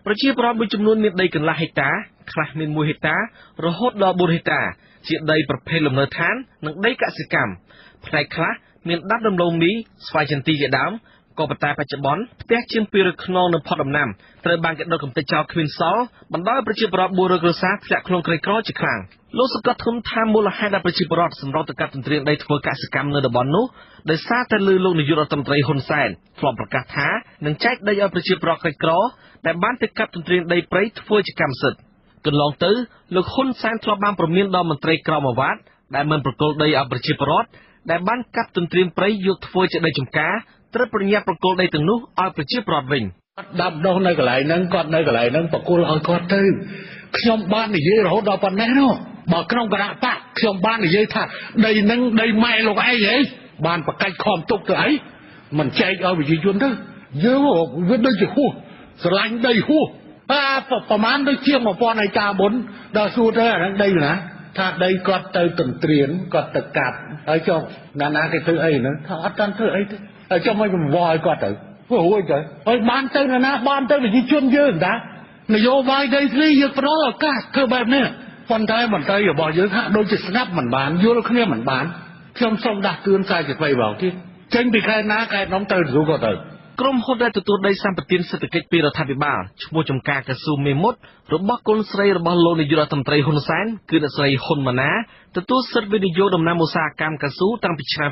ប្រជាពលរដ្ឋមួយចំនួនមានដីកន្លះហិកតាខ្លះមាន1ហិកតារហូតដល់4ហិកតាជាដីប្រភេទលំនៅឋាននិងដីកសិកម្មផ្នែកខ្លះមានដាំដំឡូងមីស្វាយចន្ទីជាដើមក៏ប៉ុន្តែបច្ចុប្បន្នផ្ទះជាង200ខ្នងនៅផុតដំណាំត្រូវបានគេដុតកំទេចចោលគ្មានសល់បណ្ដោយប្រជាពលរដ្ឋ400គ្រួសារធ្លាក់ខ្លួនក្រីក្រជាខ្លាំងលោកសង្កត់ធ្ងន់ថាមូលហេតុដែលប្រជាពលរដ្ឋសម្រុកទៅកាប់ទន្ទ្រានដីធ្វើកសិកម្មនៅតំបន់នោះដោយសារតែលើលោកនាយករដ្ឋមន្ត្រីហ៊ុនសែនធ្លាប់ប្រកាសថានឹងចែកដីឲ្យប្រជាពលរដ្ឋក្រីក្រដែលបានទៅកាប់ទន្ទ្រានដីព្រៃធ្វើជាកម្មសិទ្ធិកន្លងទៅលោកហ៊ុនសែនធ្លាប់បានព្រមានដល់មន្ត្រីក្រមអាវ៉ាត់ដែលមិនប្រគល់ដីឲ្យប្រជាពលរដ្ឋដែលបានកាប់ទន្ទ្រានព្រៃយកធ្វើជាដីចម្ការត្រូវប្រញាប់ប្រគល់ដីទាំងនោះឲ្យប្រជាពលរដ្ឋវិញដាំដុះនៅកន្លែងហ្នឹងគាត់នៅកន្លែងហ្នឹងប្រគល់ឲ្យគាត់ទៅខ្ញុំបាននិយាយរហូតដល់ប៉ុណ្ណេះនោះបើក្នុងគណៈបកខ្ញុំបាននិយាយថាដីហ្នឹងដីម៉ែលោកឯងហីបានប្រកាច់ខំទុកទៅអីមិនចែកឲ្យប្រជាជនទៅយើងវាដូចជាហួសស្រឡាញ់ដីហួសប្រហែលដូចជាង1000ហិកតាមុនដល់សួរទៅអាហ្នឹងដីណាថាដីគាត់ទៅទន្ទ្រានគាត់ទៅកាប់ហើយចុះណាគេធ្វើអីហ្នឹងថាអត់តាន់ធ្វើអីទេហើយចុះមិនវល់ឲ្យគាត់ទៅរួចទៅហើយបានទៅណាបានទៅប្រជាជនយើងតានយោបាយដីធ្លីយើងផ្ដល់ឱកាសធ្វើបែបនេះប៉ុន្តែមន្ត្រីរបស់យើងហាក់ដូចជាស្ដាប់មិនបានយល់គ្នាមិនបានខ្ញុំសូមដាស់តឿន43បងទៀតចេញពីខេត្តណាខេត្តនោះទៅឬក៏ទៅក្រុមហ៊ុនដែលទទួលដីសម្បត្តិសេដ្ឋកិច្ចពីរដ្ឋាភិបាលឈ្មោះចំការកស៊ូមេមត់របស់គុនស្រីរបស់លោកនាយករដ្ឋមន្ត្រីហ៊ុនសែនគឺអ្នកស្រីហ៊ុនម៉ាណាទទួលសិទ្ធិវិនិយោគដំណាំឧស្សាហកម្មកស៊ូតាំងពីឆ្នាំ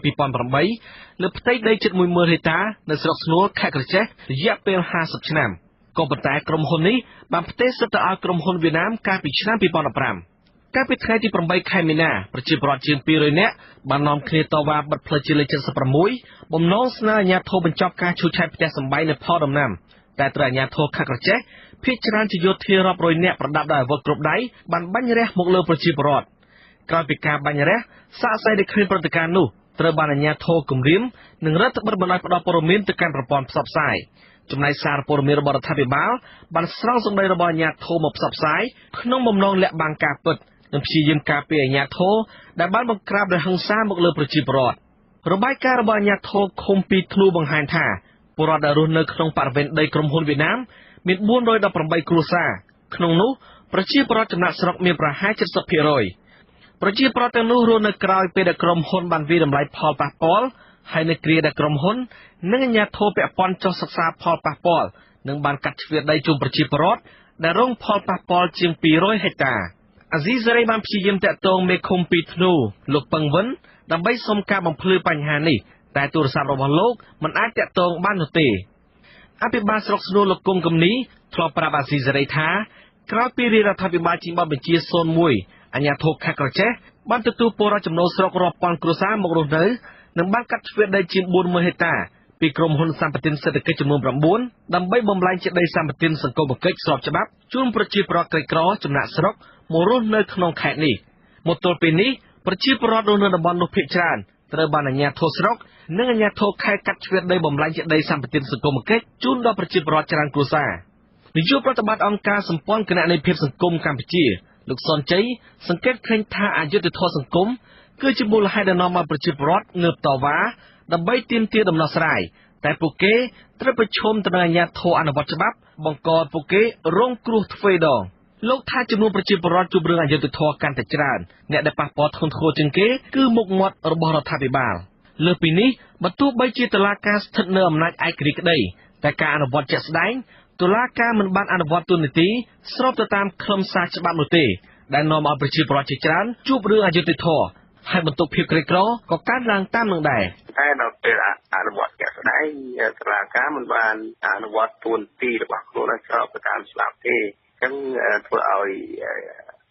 2008លើផ្ទៃដីជិត10000ហិកតានៅស្រុកស្នួលខេត្តក្រចេះរយៈពេល50ឆ្នាំក៏ប៉ុន្តែក្រុមហ៊ុននេះបានផ្ទេរសិទ្ធិទៅឲ្យក្រុមហ៊ុនវៀតណាមកាលពីឆ្នាំ2015កាលពីថ្ងៃទី8ខែមីនាប្រជាពលរដ្ឋជាង200នាក់បាននាំគ្នាតវ៉ាបិទផ្លូវជាតិលេខ76បំណងស្នើអាជ្ញាធរបញ្ចប់ការឈូសឆាយផ្ទះសម្បែងនៅផលដំណាំតែត្រូវអាជ្ញាធរខេត្តក្រចេះភាគច្រើនជាយោធារាប់រយនាក់ប្រដាប់ដោយអាវុធគ្រប់ដៃបានបាញ់រះមកលើប្រជាពលរដ្ឋក្រោយពីការបាញ់រះសាកសីដែលគ្មានប្រតិការនោះត្រូវបានអាជ្ញាធរគំរាមនិងរដ្ឋបិទបណ្ដោយផ្តល់ព័ត៌មានទៅកាន់ប្រព័ន្ធផ្សព្វផ្សាយចំណែកសារព័ត៌មានរបស់រដ្ឋាភិបាលបានស្រង់សម្ដីរបស់អាជ្ញាធរមកផ្សព្វផ្សាយក្នុងបំណងលាក់បាំងការពិតនិងព្យាយាមការពារអាជ្ញាធរដែលបានបង្ក្រាបដោយហិង្សាមកលើប្រជាពលរដ្ឋរបាយការណ៍របស់អាជ្ញាធរឃុំពីធ្នូបង្ហាញថាពលរដ្ឋដែលរស់នៅក្នុងបរិវេណដីក្រុមហ៊ុនវៀតណាមមាន418គ្រួសារក្នុងនោះប្រជាពលរដ្ឋចំណាក់ស្រុកមានប្រហែល 70% ប្រជាពលរដ្ឋទាំងនោះរស់នៅក្រោយពេលដែលក្រុមហ៊ុនបានវិតម្លៃផលប៉ះពាល់ហើយនៅគ្រាដែលក្រុមហ៊ុននិងអាជ្ញាធរពាក់ព័ន្ធចុះសិក្សាផលប៉ះពាល់និងបានកាត់ជ្រៀតដីជូនប្រជាពលរដ្ឋដែលរងផលប៉ះពាល់ជាង200ហិកតាអាស៊ីសេរីបានព្យាយាមតាក់ទងមេឃុំពីធ្នូលោកពឹងវិនដើម្បីសុំការបំភ្លឺបញ្ហានេះតែទូរស័ព្ទរបស់លោកមិនអាចតាក់ទងបាននោះទេអភិបាលស្រុកស្នួលលោកគង់កំនីធ្លាប់ប្រាប់អាស៊ីសេរីថាក្រោយពីរាជរដ្ឋាភិបាលចេញបទបញ្ជា01អាជ្ញាធរខេត្តក្រចេះបានទទួលពលរដ្ឋចំណូលស្រុករាប់ពាន់គ្រួសារមករស់នៅនិងបានកាត់ជ្រៀតដីជាង40000ហិកតាពីក្រុមហ៊ុនសម្បត្តិសេដ្ឋកិច្ចចំនួន9ដើម្បីបំលែងជាដីសម្បត្តិសង្គមគិច្ចស្របច្បាប់ជូនប្រជាពលរដ្ឋក្រីក្រចំណាក់ស្រុកមករស់នៅក្នុងខេត្តនេះមកទល់ពេលនេះប្រជាពលរដ្ឋរស់នៅតំបន់នោះភាគច្រើនត្រូវបានអាជ្ញាធរស្រុកនិងអាជ្ញាធរខេត្តកាត់ជ្រៀតដីបំលែងជាដីសម្បត្តិសង្គមគិច្ចជូនដល់ប្រជាពលរដ្ឋច្រើនគ្រួសារនាយកប្រតិបត្តិអង្គការសម្ព័ន្ធគណនេយ្យភាពសង្គមកម្ពុជាលោកសុនជ័យសង្កេតឃើញថាអយុត្តិធម៌សង្គមគឺជាមូលហេតុដែលនាំឲ្យប្រជាពលរដ្ឋងើបតវ៉ាដើម្បីទាមទារដំណោះស្រាយតែពួកគេត្រូវប្រឈមទៅនឹងអាជ្ញាធរអនុវត្តច្បាប់បង្កឲ្យពួកគេរងគ្រោះទ្វេដងលោកថាចំនួនប្រជាពលរដ្ឋជួបរឿងអយុត្តិធម៌កាន់តែច្រើនអ្នកដែលប៉ះពាល់ធ្ងន់ធ្ងរជាងគេគឺមុខមាត់របស់រដ្ឋាភិបាលលើសពីនេះបើទោះបីជាតុលាការស្ថិតនៅអំណាចឯករាជ្យក្តីតែការអនុវត្តជាក់ស្ដែងតុលាការមិនបានអនុវត្តទូនីតិស្របទៅតាមខ្លឹមសារច្បាប់នោះទេដែលនាំឲ្យប្រជាពលរដ្ឋជាច្រើនជួបរឿងអយុត្តិធម៌ហើយបន្ទុកភាពក្រីក្រក៏កើនឡើងតាមនឹងដែរតែដល់ពេលអនុវត្តជាក់ស្ដែងតុលាការមិនបានអនុវត្តទូនីតិរបស់ខ្លួនឲ្យស្របទៅតាមច្បាប់ទេអញ្ចឹងធ្វើឲ្យ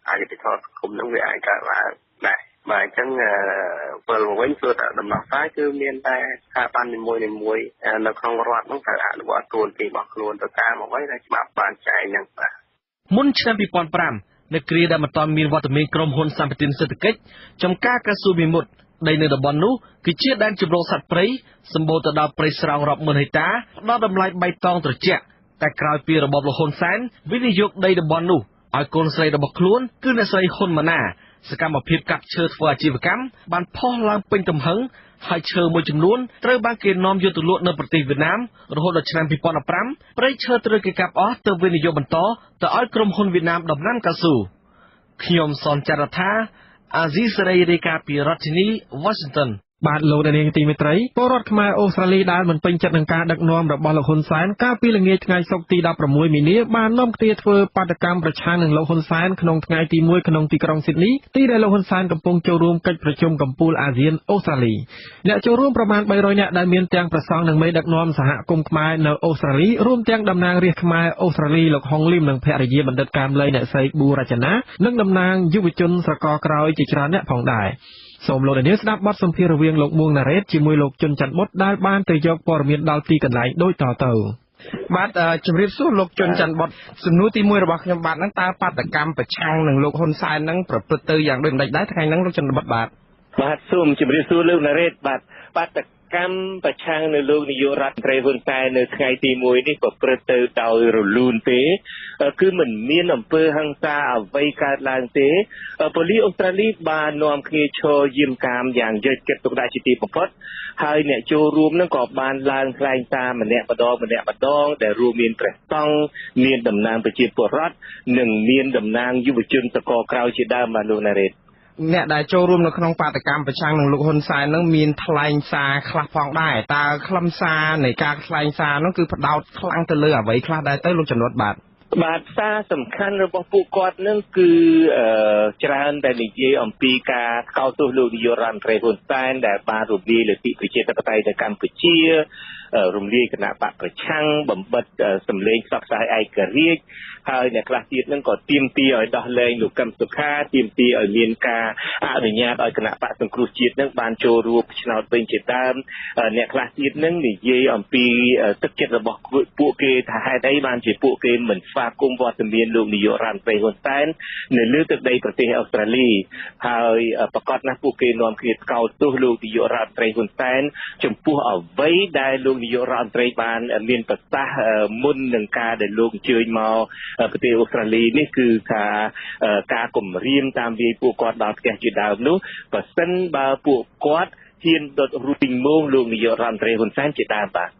អយុត្តិធម៌សង្គមនឹងវាអាចកើតឡើងដែរបាទអញ្ចឹងពេលវិញគឺតែដំណោះស្រាយគឺមានតែស្ថាប័ននីមួយៗនៅក្នុងរដ្ឋនោះត្រូវអនុវត្តទូនីតិរបស់ខ្លួនទៅតាមអ្វីដែលច្បាប់បានចែងហ្នឹងបាទមុនឆ្នាំ2005នៅគ្រាដែលមិនទាន់មានវត្តមានក្រុមហ៊ុនសម្បត្តិសេដ្ឋកិច្ចចំការកស៊ូមីមុតដីនៅតំបន់នោះគឺជាដែនជម្រកសត្វព្រៃសម្បូរទៅដោយព្រៃស្រោងរាប់ម៉ឺនហិកតាផ្ដល់តម្លៃបៃតងត្រជាក់តែក្រោយពីរបបលហ៊ុនសែនវិនិយោគដីតំបន់នោះឲ្យកូនស្រីរបស់ខ្លួនគឺអ្នកស្រីហ៊ុនម៉ាណា សកម្មភាពកាប់ឈើធ្វើអាជីវកម្មបានផុសឡើងពេញទំហឹងហើយឈើមួយចំនួនត្រូវបានគេនាំយកទៅលក់នៅប្រទេសវៀតណាមរហូតដល់ឆ្នាំ2015ព្រៃឈើត្រូវគេកាប់អស់ទៅវិនិយោគបន្តទៅឲ្យក្រុមហ៊ុនវៀតណាមដំណាំកៅស៊ូខ្ញុំសនចាររថាអាស៊ីសេរីរាយការណ៍ពីរដ្ឋធានី Washington បាទលោកនាងទីមេត្រីពលរដ្ឋខ្មែរអូស្ត្រាលីដែលមិនពេញចិត្តនឹងការដឹកនាំរបស់លោកហ៊ុនសែនកាលពីល្ងាចថ្ងៃសុក្រទី16មីនាបាននាំគ្នាធ្វើបាតកម្មប្រឆាំងនឹងលោកហ៊ុនសែនក្នុងថ្ងៃទី1ក្នុងទីក្រុងស៊ីដនីទីដែលលោកហ៊ុនសែនកំពុងចូលរួមកិច្ចប្រជុំកំពូលអាស៊ានអូស្ត្រាលីអ្នកចូលរួមប្រមាណ300នាក់ដែលមានទាំងប្រសង់និងមេដឹកនាំសហគមន៍ខ្មែរនៅអូស្ត្រាលីរួមទាំងតំណាងរាស្ត្រខ្មែរអូស្ត្រាលីលោកហុងលីមនិងភរិយាបណ្ឌិតកាមលីអ្នកស្រីប៊ូរចនានិងតំណាងយុវជនស្រកក្រោយជាច្រើនអ្នកផងដែរសូមលោកនាងស្ដាប់បទសម្ភាសន៍រវាងលោកមួងណារ៉េតជាមួយលោកជុនច័ន្ទបុតដែលបានទៅយកព័ត៌មានដល់ទីកន្លែងដូចតទៅបាទជំរាបសួរលោកជុនច័ន្ទបុតសំណួរទី1របស់ខ្ញុំបាទហ្នឹងតើបាតកម្មប្រឆាំងនឹងលោកហ៊ុនសែនហ្នឹងប្រព្រឹត្តទៅយ៉ាងដូចម្តេចដែរថ្ងៃហ្នឹងលោកច័ន្ទបុតបាទសូមជម្រាបសួរលោកណារ៉េតបាទបាតកម្មប្រឆាំងនៅលោកនាយករដ្ឋមន្ត្រីហ៊ុនសែននៅថ្ងៃទី1នេះប្រព្រឹត្តទៅដោយរលូនទេគឺមិនមានអំពើហិង្សាអ្វីកើតឡើងទេប៉ូលីសអូស្ត្រាលីបាននាំគ្នាឈរយាមកាមយ៉ាងយកចិត្តទុកដាក់ជាទីបំផុតហើយអ្នកចូលរួមនឹងក៏បានឡើងថ្លែងសារម្នាក់ម្ដងដែលរួមមានព្រះសង្ឃមានតំណាងប្រជាពលរដ្ឋនិងមានតំណាងយុវជនសកលក្រៅជាដើមបាទលោកណារ៉េតអ្នកដែលចូលរួមនៅក្នុងបាតកម្មប្រឆាំងនឹងលោកហ៊ុនសែននឹងមានថ្លែងសារខ្លះផងដែរតើខ្លឹមសារនៃការថ្លែងសារនោះគឺផ្ដោតខ្លាំងទៅលើអ្វីខ្លះដែរទៅលោកចំណុចបាទសារសំខាន់របស់ពួកគាត់នឹងគឺច្រើនតែនិយាយអំពីការកោតទោសលោកនាយករដ្ឋមន្ត្រីហ៊ុនសែនដែលបានរំលាយលទ្ធិប្រជាធិបតេយ្យនៅកម្ពុជារំលាយគណៈបកប្រឆាំងបំបិទសម្លេងផ្សព្វផ្សាយឯករាជ្យហើយអ្នកខ្លះទៀតនឹងក៏ទាមទារឲ្យដោះលែងលោកកឹមសុខាទាមទារឲ្យមានការអនុញ្ញាតឲ្យគណៈបកសង្គ្រោះជាតិនឹងបានចូលរួមឆ្នោតវិញជាដើមអ្នកខ្លះទៀតនឹងនិយាយអំពីទឹកចិត្តរបស់ពួកគេថាហេតុអីបានជាពួកគេមិនស្វាគមន៍វត្តមានលោកនាយករដ្ឋមន្ត្រីហ៊ុនសែននៅលើទឹកដីប្រទេសអូស្ត្រាលីហើយប្រកាសណាស់ពួកគេនាំគ្នាស្កោតទោសលោកនាយករដ្ឋមន្ត្រីហ៊ុនសែនចំពោះអ្វីដែលលោកនាយករដ្ឋមន្ត្រីបានមានប្រសាសន៍មុននឹងការដែលលោកអញ្ជើញមកប្រទេសអូស្ត្រាលីនេះគឺការគម្រាមតាមវាយពួកគាត់ដល់ផ្ទះជាដើមនោះបើសិនបើពួកគាត់ហ៊ានដុតរូបពីងងលោកនាយករដ្ឋមន្ត្រីហ៊ុនសែនជាដើមបាទ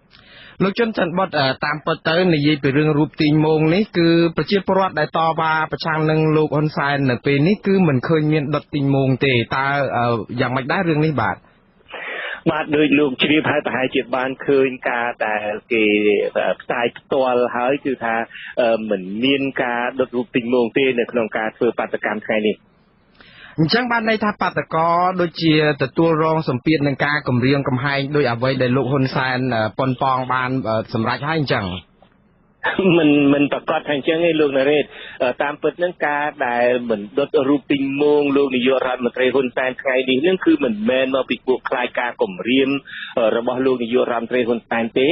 លោកជុនច័ន្ទបុតតាមពិតទៅនិយាយពីរឿងរូបទីងមងនេះគឺប្រជាពលរដ្ឋដែលតវ៉ាប្រឆាំងនឹងលោកហ៊ុនសែននៅពេលនេះគឺមិនឃើញមានដុតទីងមងទេតើយ៉ាងម៉េចដែររឿងនេះបាទដោយលោកជ្រាបហើយប្រហែលជាបានឃើញការដែលគេផ្សាយផ្ទាល់ហើយគឺថាមិនមានការដុតរូបទីងមងទេនៅក្នុងការធ្វើបាតកម្មថ្ងៃនេះអញ្ចឹងបានន័យថាបាតកោដូចជាទទួលរងសម្ពាធនឹងការគម្រាមកំហែងដោយអ្វីដែលលោកហ៊ុនសែនប៉ុនប៉ងបានសម្រេចហើយអញ្ចឹងមិនប្រកាសថាអញ្ចឹងទេលោកណារ៉េតតាមពិតនឹងការដែលមិនដុតរូបទីងមងលោកនាយករដ្ឋមន្ត្រីហ៊ុនសែនថ្ងៃនេះនឹងគឺមិនមែនមកពីពួកខ្លាចការគម្រាមរបស់លោកនាយករដ្ឋមន្ត្រីហ៊ុនសែនទេ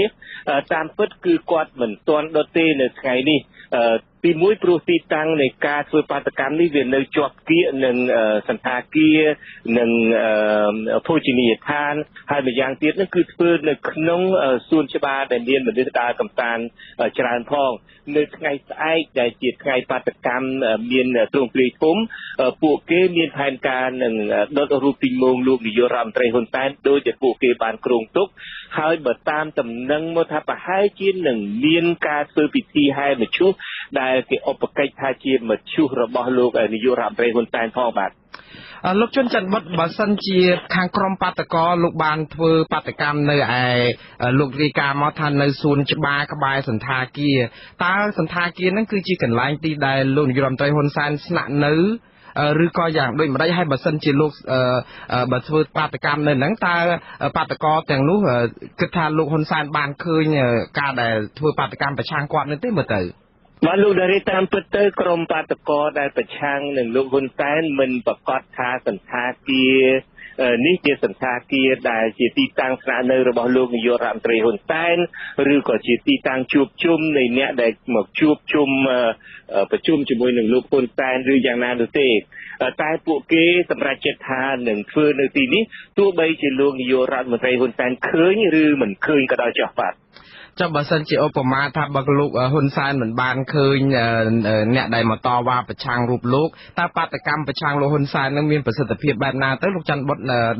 តាមពិតគឺគាត់មិនទាន់ដុតទេនៅថ្ងៃនេះទីមួយព្រោះទីតាំងនៃការធ្វើបាតកម្មនេះវានៅជាប់គៀកនឹងសន្តាគារនិងភោជនីយដ្ឋានហើយម្យ៉ាងទៀតនោះគឺធ្វើនៅក្នុងសួនច្បារដែលមានមនុស្សដើរកម្សាន្តច្រើនផងនៅថ្ងៃស្អែកដែលជាថ្ងៃបាតកម្មមានទ្រង់ទ្រាយធំពួកគេមានផែនការនឹងដុតរូបទីងមងលោកនាយករដ្ឋមន្ត្រីហ៊ុនសែនដោយតែពួកគេបានគ្រោងទុកហើយបើតាមតំណែងមកថាប្រហែលជានឹងមានការធ្វើពិធីហែមឈូសដែលគេឧបកិច្ចថាជាមឈូសរបស់លោកនាយករដ្ឋមន្ត្រីហ៊ុនសែនផងបាទលោកជុនច័ន្ទបុតបើសិនជាខាងក្រុមបាតកោលោកបានធ្វើបាតកម្មនៅឯលោករាយការណ៍មកថានៅសួនច្បារក្បែរសន្តាគារតើសន្តាគារហ្នឹងគឺជាកន្លែងទីដែលលោកនាយករដ្ឋមន្ត្រីហ៊ុនសែនស្នាក់នៅឬក៏យ៉ាងដូចម្ដេចហើយបើសិនជាលោកបើធ្វើបាតកម្មនៅហ្នឹងតើបាតកោទាំងនោះគិតថាលោកហ៊ុនសែនបានឃើញការដែលធ្វើបាតកម្មប្រឆាំងគាត់នោះទេមើលទៅបាទលោកដារីតាមពិតទៅក្រុមបាតកោដែលប្រឆាំងនឹងលោកហ៊ុនសែនមិនប្រកាសថាសន្តាគារនេះជាសន្តាគារដែលជាទីតាំងស្នាក់នៅរបស់លោកនាយករដ្ឋមន្ត្រីហ៊ុនសែនឬក៏ជាទីតាំងជួបជុំនៃអ្នកដែលមកជួបជុំប្រជុំជាមួយនឹងលោកហ៊ុនសែនឬយ៉ាងណានោះទេតែពួកគេសម្រេចចិត្តថានឹងធ្វើនៅទីនេះទោះបីជាលោកនាយករដ្ឋមន្ត្រីហ៊ុនសែនឃើញឬមិនឃើញក៏ដោយចុះបាទ ចាំបើសិនជាឧបមាថាបើលោកហ៊ុនសែនមិនបានឃើញអ្នកដែលមកតវ៉ាប្រឆាំងរូបលោកតើបាតកម្មប្រឆាំងលោកហ៊ុនសែននឹងមានប្រសិទ្ធភាពបែបណាទៅលោកច័ន្ទបុត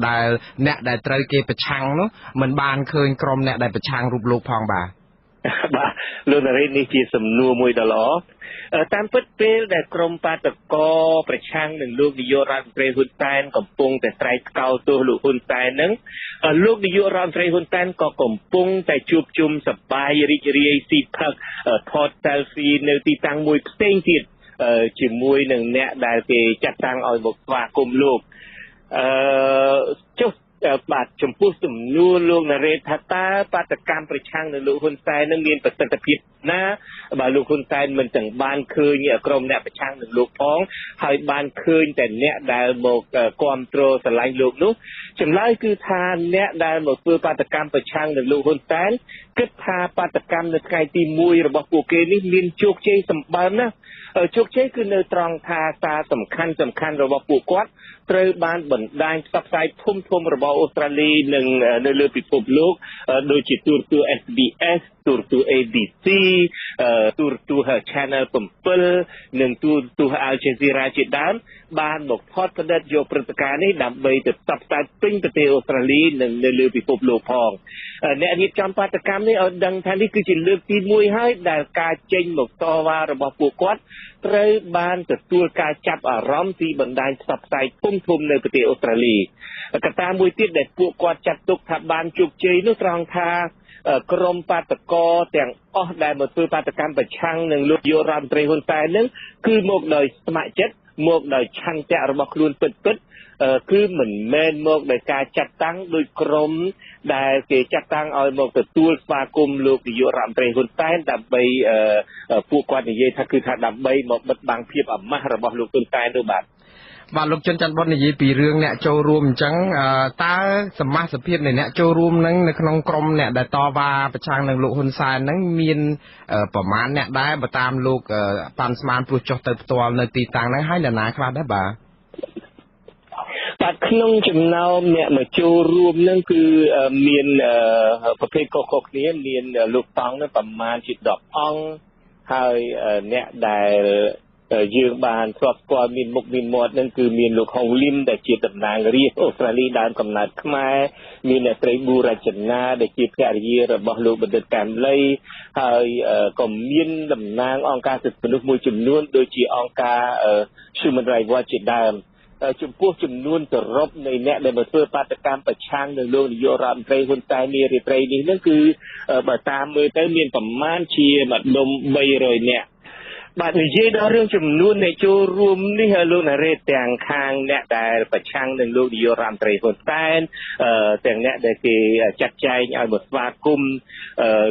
ដែលអ្នកដែលត្រូវគេប្រឆាំងនោះមិនបានឃើញក្រុមអ្នកដែលប្រឆាំងរូបលោកផងបាទបាទលោកនារីនេះជាសំណួរមួយដ៏ល្អតាមពិតពេលដែលក្រុមបាតកោប្រឆាំងនឹងលោកនាយករដ្ឋមន្ត្រីហ៊ុនសែនកំពុងតែស្រែកថ្កោលទោសលោកហ៊ុនសែនហ្នឹងលោកនាយករដ្ឋមន្ត្រីហ៊ុនសែនក៏កំពុងតែជួបជុំសប្បាយរីករាយស៊ីផឹកថត selfie នៅទីតាំងមួយផ្សេងទៀតជាមួយនឹងអ្នកដែលគេចាត់តាំងឲ្យមកស្វាគមន៍លោកចុះបាទចំពោះសំណួរលោកនារ៉េតថាតើបាតកម្មប្រឆាំងនឹងលោកហ៊ុនសែននឹងមានប្រសិទ្ធភាពណាបើលោកហ៊ុនសែនមិនទាំងបានឃើញក្រុមអ្នកប្រឆាំងនឹងលោកផងហើយបានឃើញតែអ្នកដែលមកគ្រប់គ្រងស្រឡាញ់លោកនោះចម្លើយគឺថាអ្នកដែលមកធ្វើបាតកម្មប្រឆាំងនឹងលោកហ៊ុនសែនគិតថាបាតកម្មនៅថ្ងៃទី1របស់ពួកគេនេះមានជោគជ័យសម្បើមណាស់ជោគជ័យគឺនៅត្រង់ថាសារសំខាន់របស់ពួកគាត់ត្រូវបានបណ្ដាញផ្សព្វផ្សាយធំរបស់អូស្ត្រាលីនិងនៅលើពិភពលោកដូចជាទូរទស្សន៍ SBS ទូរទស្សន៍ ABC ទូរទស្សន៍ Channel 7និងទូរទស្សន៍ Al Jazeera ជាដើមបានមកថតផ្ដិតយកព្រឹត្តិការណ៍នេះដើម្បីទៅផ្សព្វផ្សាយពេញប្រទេសអូស្ត្រាលីនិងនៅលើពិភពលោកផងអ្នករៀបចំបាតកម្មនេះឲ្យដឹងថានេះគឺជាលើកទី1ហើយដែលការចេញមកតវ៉ារបស់ពួកគាត់ត្រូវបានទទួលការចាប់អារម្មណ៍ពីបណ្ដាញផ្សព្វផ្សាយធំនៅប្រទេសអូស្ត្រាលីកត្តាមួយទៀតដែលពួកគាត់ចាត់ទុកថាបានជោគជ័យនោះត្រង់ថាក្រុមបាតកោទាំងអស់ដែលមកធ្វើបាតកម្មប្រឆាំងនឹងលោកនាយករដ្ឋមន្ត្រីហ៊ុនសែននឹងគឺមកដោយស្ម័គ្រចិត្តមកដោយឆន្ទៈរបស់ខ្លួនពិតគឺមិនមែនមកដោយការចាត់តាំងដោយក្រុមដែលគេចាត់តាំងឲ្យមកទទួលស្វាគមន៍លោកនាយករដ្ឋមន្ត្រីហ៊ុនសែនដើម្បីពួកគាត់និយាយថាគឺថាដើម្បីមកបិទបាំងភាពអាម៉ាស់របស់លោកហ៊ុនសែននោះបាទលោកច័ន្ទច័ន្ទបុតនិយាយពីរឿងអ្នកចូលរួមអញ្ចឹងតើសមាជិកភាពនៃអ្នកចូលរួមនឹងនៅក្នុងក្រុមអ្នកដែលតវ៉ាប្រឆាំងនឹងលោកហ៊ុនសែនហ្នឹងមានប្រមាណអ្នកដែរបើតាមលោកប៉ាន់ស្មានព្រោះចុះទៅផ្ទាល់នៅទីតាំងហ្នឹងហើយនរណាខ្លះដែរបាទក្នុងចំណោមអ្នកមកចូលរួមនឹងគឺមានប្រភេទខុសៗគ្នាមានលោកតង់នឹងប្រមាណជា10អង្គហើយអ្នកដែលយើងបានធ្លាប់ស្គាល់មានមុខមានមាត់នឹងគឺមានលោកហុងលឹមដែលជាតំណាងរាស្ត្រអូស្ត្រាលីដើមកំណើតខ្មែរមានអ្នកស្រីប៊ូរចនាដែលជាភរិយារបស់លោកបណ្ឌិតកែមលីហើយក៏មានតំណាងអង្គការសិទ្ធិមនុស្សមួយចំនួនដូចជាអង្គការ Human Rights Watch ជាដើមចំពោះចំនួនសរុបនៃអ្នកដែលមកធ្វើបាតកម្មប្រឆាំងនឹងលោកនាយករដ្ឋមន្ត្រីហ៊ុនសែននារីត្រីនេះនឹងគឺបើតាមមើលទៅមានប្រមាណជាមួយដុំ300នាក់បាទនិយាយដល់រឿងចំនួនអ្នកចូលរួមនេះលោកណារ៉េតទាំងខាងអ្នកដែលប្រឆាំងនឹងលោកនាយករដ្ឋមន្ត្រីហ៊ុនសែនទាំងអ្នកដែលគេចាត់ចែងឲ្យមកស្វាគមន៍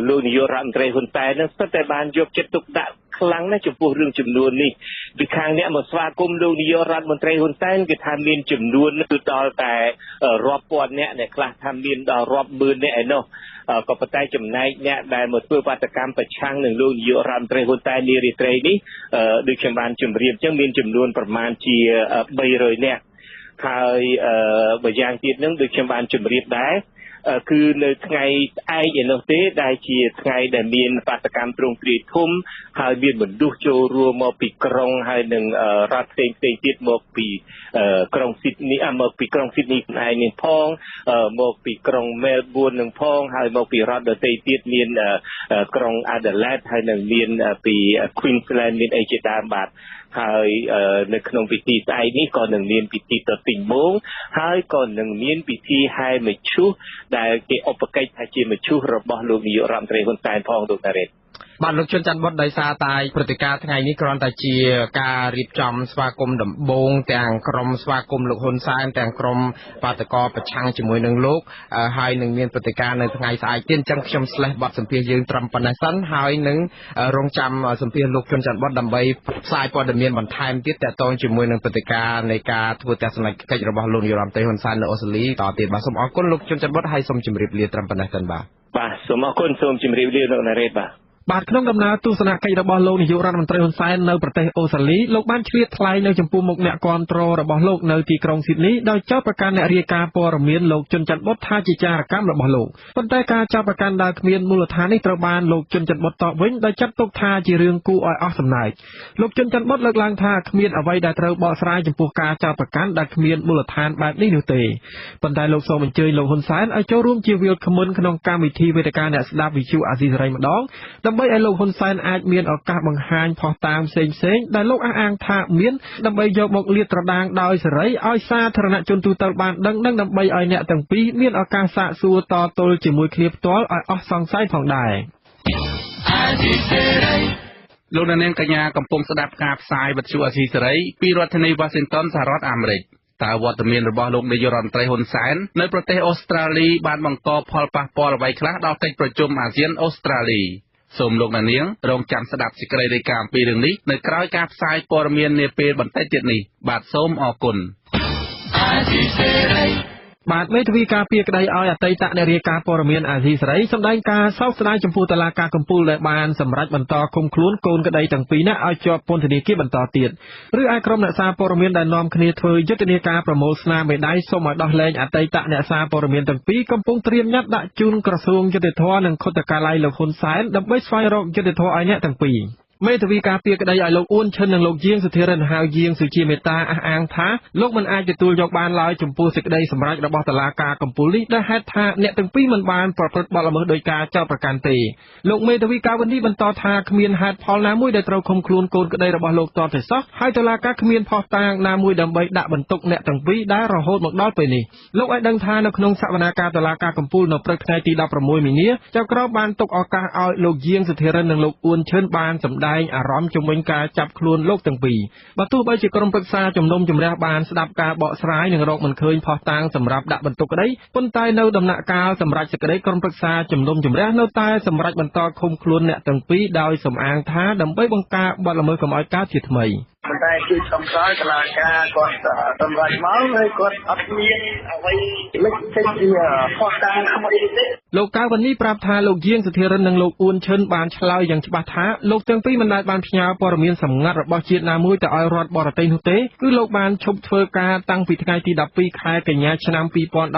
លោកនាយករដ្ឋមន្ត្រីហ៊ុនសែននឹងសុទ្ធតែបានយកចិត្តទុកដាក់ខ្លាំងណាស់ចំពោះរឿងចំនួននេះពីខាងអ្នកមកស្វាគមន៍លោកនាយករដ្ឋមន្ត្រីហ៊ុនសែនគេថាមានចំនួនគឺដល់តែរាប់ពាន់អ្នកអ្នកខ្លះថាមានដល់រាប់ម៉ឺនអ្នកឯណោះក៏ប៉ុន្តែចំណែកអ្នកដែលមកធ្វើបាតកម្មប្រឆាំងនឹងលោកនាយករដ្ឋមន្ត្រីហ៊ុនសែននារីត្រីនេះដូចខ្ញុំបានជម្រាបចឹងមានចំនួនប្រមាណជា300នាក់ហើយបើយ៉ាងទៀតនឹងដូចខ្ញុំបានជម្រាបដែរគឺនៅថ្ងៃស្អែកឯនោះទេដែលជាថ្ងៃដែលមានបាតកម្មទ្រង់ទ្រាយធំហើយមានមនុស្សចូលរួមមកពីក្រុងហើយនឹងរដ្ឋផ្សេងទៀតមកពីក្រុងស៊ីដនីមកពីក្រុងស៊ីដនីឯនេះផងមកពីក្រុងមែលប៊ននឹងផងហើយមកពីរដ្ឋដទៃទៀតមានក្រុងអាដាលេដហើយនឹងមានពី Queensland មានអីជាដើមបាទហើយនៅក្នុងពិធីស្អែកនេះក៏នឹងមានពិធីទិញមងហើយក៏នឹងមានពិធីហែមឈូសដែលគេឧបកិច្ចថាជាមឈូសរបស់លោកនាយករដ្ឋមន្ត្រីហ៊ុនសែនផងលោកតារ៉េតបាទលោកជុនច័ន្ទបុតដោយសារតែព្រឹត្តិការណ៍ថ្ងៃនេះគ្រាន់តែជាការរៀបចំស្វាគមន៍ដំបូងទាំងក្រុមស្វាគមន៍លោកហ៊ុនសែនទាំងក្រុមបាតកោប្រឆាំងជាមួយនឹងលោកហើយនឹងមានព្រឹត្តិការណ៍នៅថ្ងៃស្អែកទៀតអញ្ចឹងខ្ញុំស្លេះបទសម្ភាសន៍យើងត្រឹមប៉ុណ្ណេះសិនហើយនឹងរងចាំសម្ភាសន៍លោកជុនច័ន្ទបុតដើម្បីផ្សាយព័ត៌មានបន្ថែមទៀតទាក់ទងជាមួយនឹងព្រឹត្តិការណ៍នៃការធ្វើទស្សនកិច្ចរបស់លោកនាយរដ្ឋមន្ត្រីហ៊ុនសែននៅអូស្ត្រាលីតទៀតបាទសូមអរគុណលោកជុនច័ន្ទបុតហើយសូមជម្រាបលាត្រឹមប៉ុណ្ណេះសិនបាទសូមអរគុណសូមជម្រាបលាលោកណារ៉េតបាទ បាទក្នុងដំណើរទស្សនកិច្ចរបស់លោកនាយករដ្ឋមន្ត្រីហ៊ុនសែននៅប្រទេសអូស្ត្រាលីលោកបានជ្រាបថ្លែងនៅចំពោះមុខអ្នកគាំទ្ររបស់លោកនៅទីក្រុងស៊ីដនីដោយចោទប្រកាន់អ្នករាយការណ៍ព័ត៌មានលោកជុនច័ន្ទបុតថាជាចារកម្មរបស់លោកប៉ុន្តែការចោទប្រកាន់ដែលគ្មានមូលដ្ឋាននេះត្រូវបានលោកជុនច័ន្ទបុតតបវិញដោយចាត់ទុកថាជារឿងគួរឲ្យអស់សំណើចលោកជុនច័ន្ទបុតលើកឡើងថាគ្មានអ្វីដែលត្រូវបកស្រាយចំពោះការចោទប្រកាន់ដែលគ្មានមូលដ្ឋានបែបនេះនោះទេប៉ុន្តែលោកសូមអញ្ជើញលោកហ៊ុនសែនឲ្យចូលរួមជាវាលខមមិនក្នុងកម្មវិធីវេទិកាអ្នកស្ដាប់វិទ្យុអាស៊ីសេរីម្ដងដើម្បីឲ្យលោកហ៊ុនសែនអាចមានឱកាសបង្ហាញភស្តុតាងផ្សេងៗដែលលោកអះអាងថាមានដើម្បីយកមកលាតត្រដាងដោយសេរីឲ្យសាធារណជនទូទៅបានដឹងនិងដើម្បីឲ្យអ្នកទាំងពីរមានឱកាសសាកសួរតទល់ជាមួយគ្នាផ្ទាល់ឲ្យអស់សង្ស័យផងដែរលោកនាងកញ្ញាកំពុងស្ដាប់ការផ្សាយវិទ្យុអាស៊ីសេរីពីរដ្ឋធានី Washington សហរដ្ឋអាមេរិកតើវត្តមានរបស់លោកនាយករដ្ឋមន្ត្រីហ៊ុនសែននៅប្រទេសអូស្ត្រាលីបានបង្កផលប៉ះពាល់អ្វីខ្លះដល់កិច្ចប្រជុំអាស៊ានអូស្ត្រាលីសូមលោកនាងរងចាំស្ដាប់សេចក្តីរាយការណ៍អំពីរឿងនេះនៅក្រៅការផ្សាយព័ត៌មាននាពេលបន្តិចទៀតនេះបាទសូមអរគុណបាទមេធាវីការពារក្តីឲ្យអតីតអ្នករាយការណ៍ព័ត៌មានអាស៊ីសេរីសម្ដែងការសោកស្ដាយចំពោះតុលាការកំពូលដែលបានសម្រេចបន្តឃុំខ្លួនកូនក្តីទាំងពីរនាក់ឲ្យជាប់ពន្ធនាគារបន្តទៀតឬឯក្រុមអ្នកសារព័ត៌មានដែលនាំគ្នាធ្វើយុទ្ធនាការប្រមូលស្នាមមេដៃសូមឲ្យដោះលែងអតីតអ្នកសារព័ត៌មានទាំងពីរកំពុងត្រៀមញត្តិដាក់ជូនក្រសួងយុតិធធម៌និងខុទ្ទកាល័យលោកហ៊ុនសែនដើម្បីស្វែងរកយុត្តិធម៌ឲ្យអ្នកទាំងពីរមេធាវីការពារក្តីឲ្យលោកអ៊ួនឈិននិងលោកយាងសុធិរិនហៅយាងសុជាមេតាអះអាងថាលោកមិនអាចទទួលយកបានឡើយចំពោះសេចក្តីសម្រេចរបស់តុលាការកំពូលនេះដែលហេតុថាអ្នកទាំងពីរមិនបានប្រព្រឹត្តបទល្មើសដោយការចោទប្រកាន់ទេលោកមេធាវីការវិនិច្ឆ័យបន្តថាគ្មានហេតុផលណាមួយដែលត្រូវឃុំខ្លួនកូនក្តីរបស់លោកទាល់តែសោះហើយតុលាការគ្មានភស្តុតាងណាមួយដើម្បីដាក់បន្ទុកអ្នកទាំងពីរដែលរហូតមកដល់ពេលនេះលោកឲ្យដឹងថានៅក្នុងសវនាការតុលាការកំពូលនៅព្រឹកថ្ងៃទី16មីនាចៅក្រមបានទុកឱកាសឲ្យលោកយាងសុធិរិននិងលោកអ៊ួនឈិនបានសម្ដែងអារម្មណ៍ជំវិញការចាប់ខ្លួនលោកទាំងពីរបើទោះបីជាក្រុមប្រឹក្សាជំនុំជម្រះបានស្ដាប់ការបកស្រាយនិងរកមិនឃើញភស្តុតាងសម្រាប់ដាក់បន្ទុកក្តីប៉ុន្តែនៅដំណាក់កាលសម្រាប់សេចក្តីក្រុមប្រឹក្សាជំនុំជម្រះនៅតែសម្រេចបន្តឃុំខ្លួនអ្នកទាំងពីរដោយសំអាងថាដើម្បីបង្ការបទល្មើសកុំឲ្យកើតជាថ្មីប៉ុន្តែគឺចំក្រោយតុលាការគាត់សម្រេចមកហើយគាត់អត់មានអ្វីលេចចេញពីភស្តុតាងថ្មីទេលោកកៅវណ្ណីប្រាប់ថាលោកយាងសុធិរិននិងលោកអ៊ួនឈិនបានឆ្លើយយ៉ាងច្បាស់ថាលោកទាំងពីរមិនដែលបានផ្ញើព័ត៌មានសម្ងាត់របស់ជាតិណាមួយទៅឲ្យរដ្ឋបរទេសនោះទេគឺលោកបានឈប់ធ្វើការតាំងពីថ្ងៃទី12ខែកញ្ញាឆ្នាំ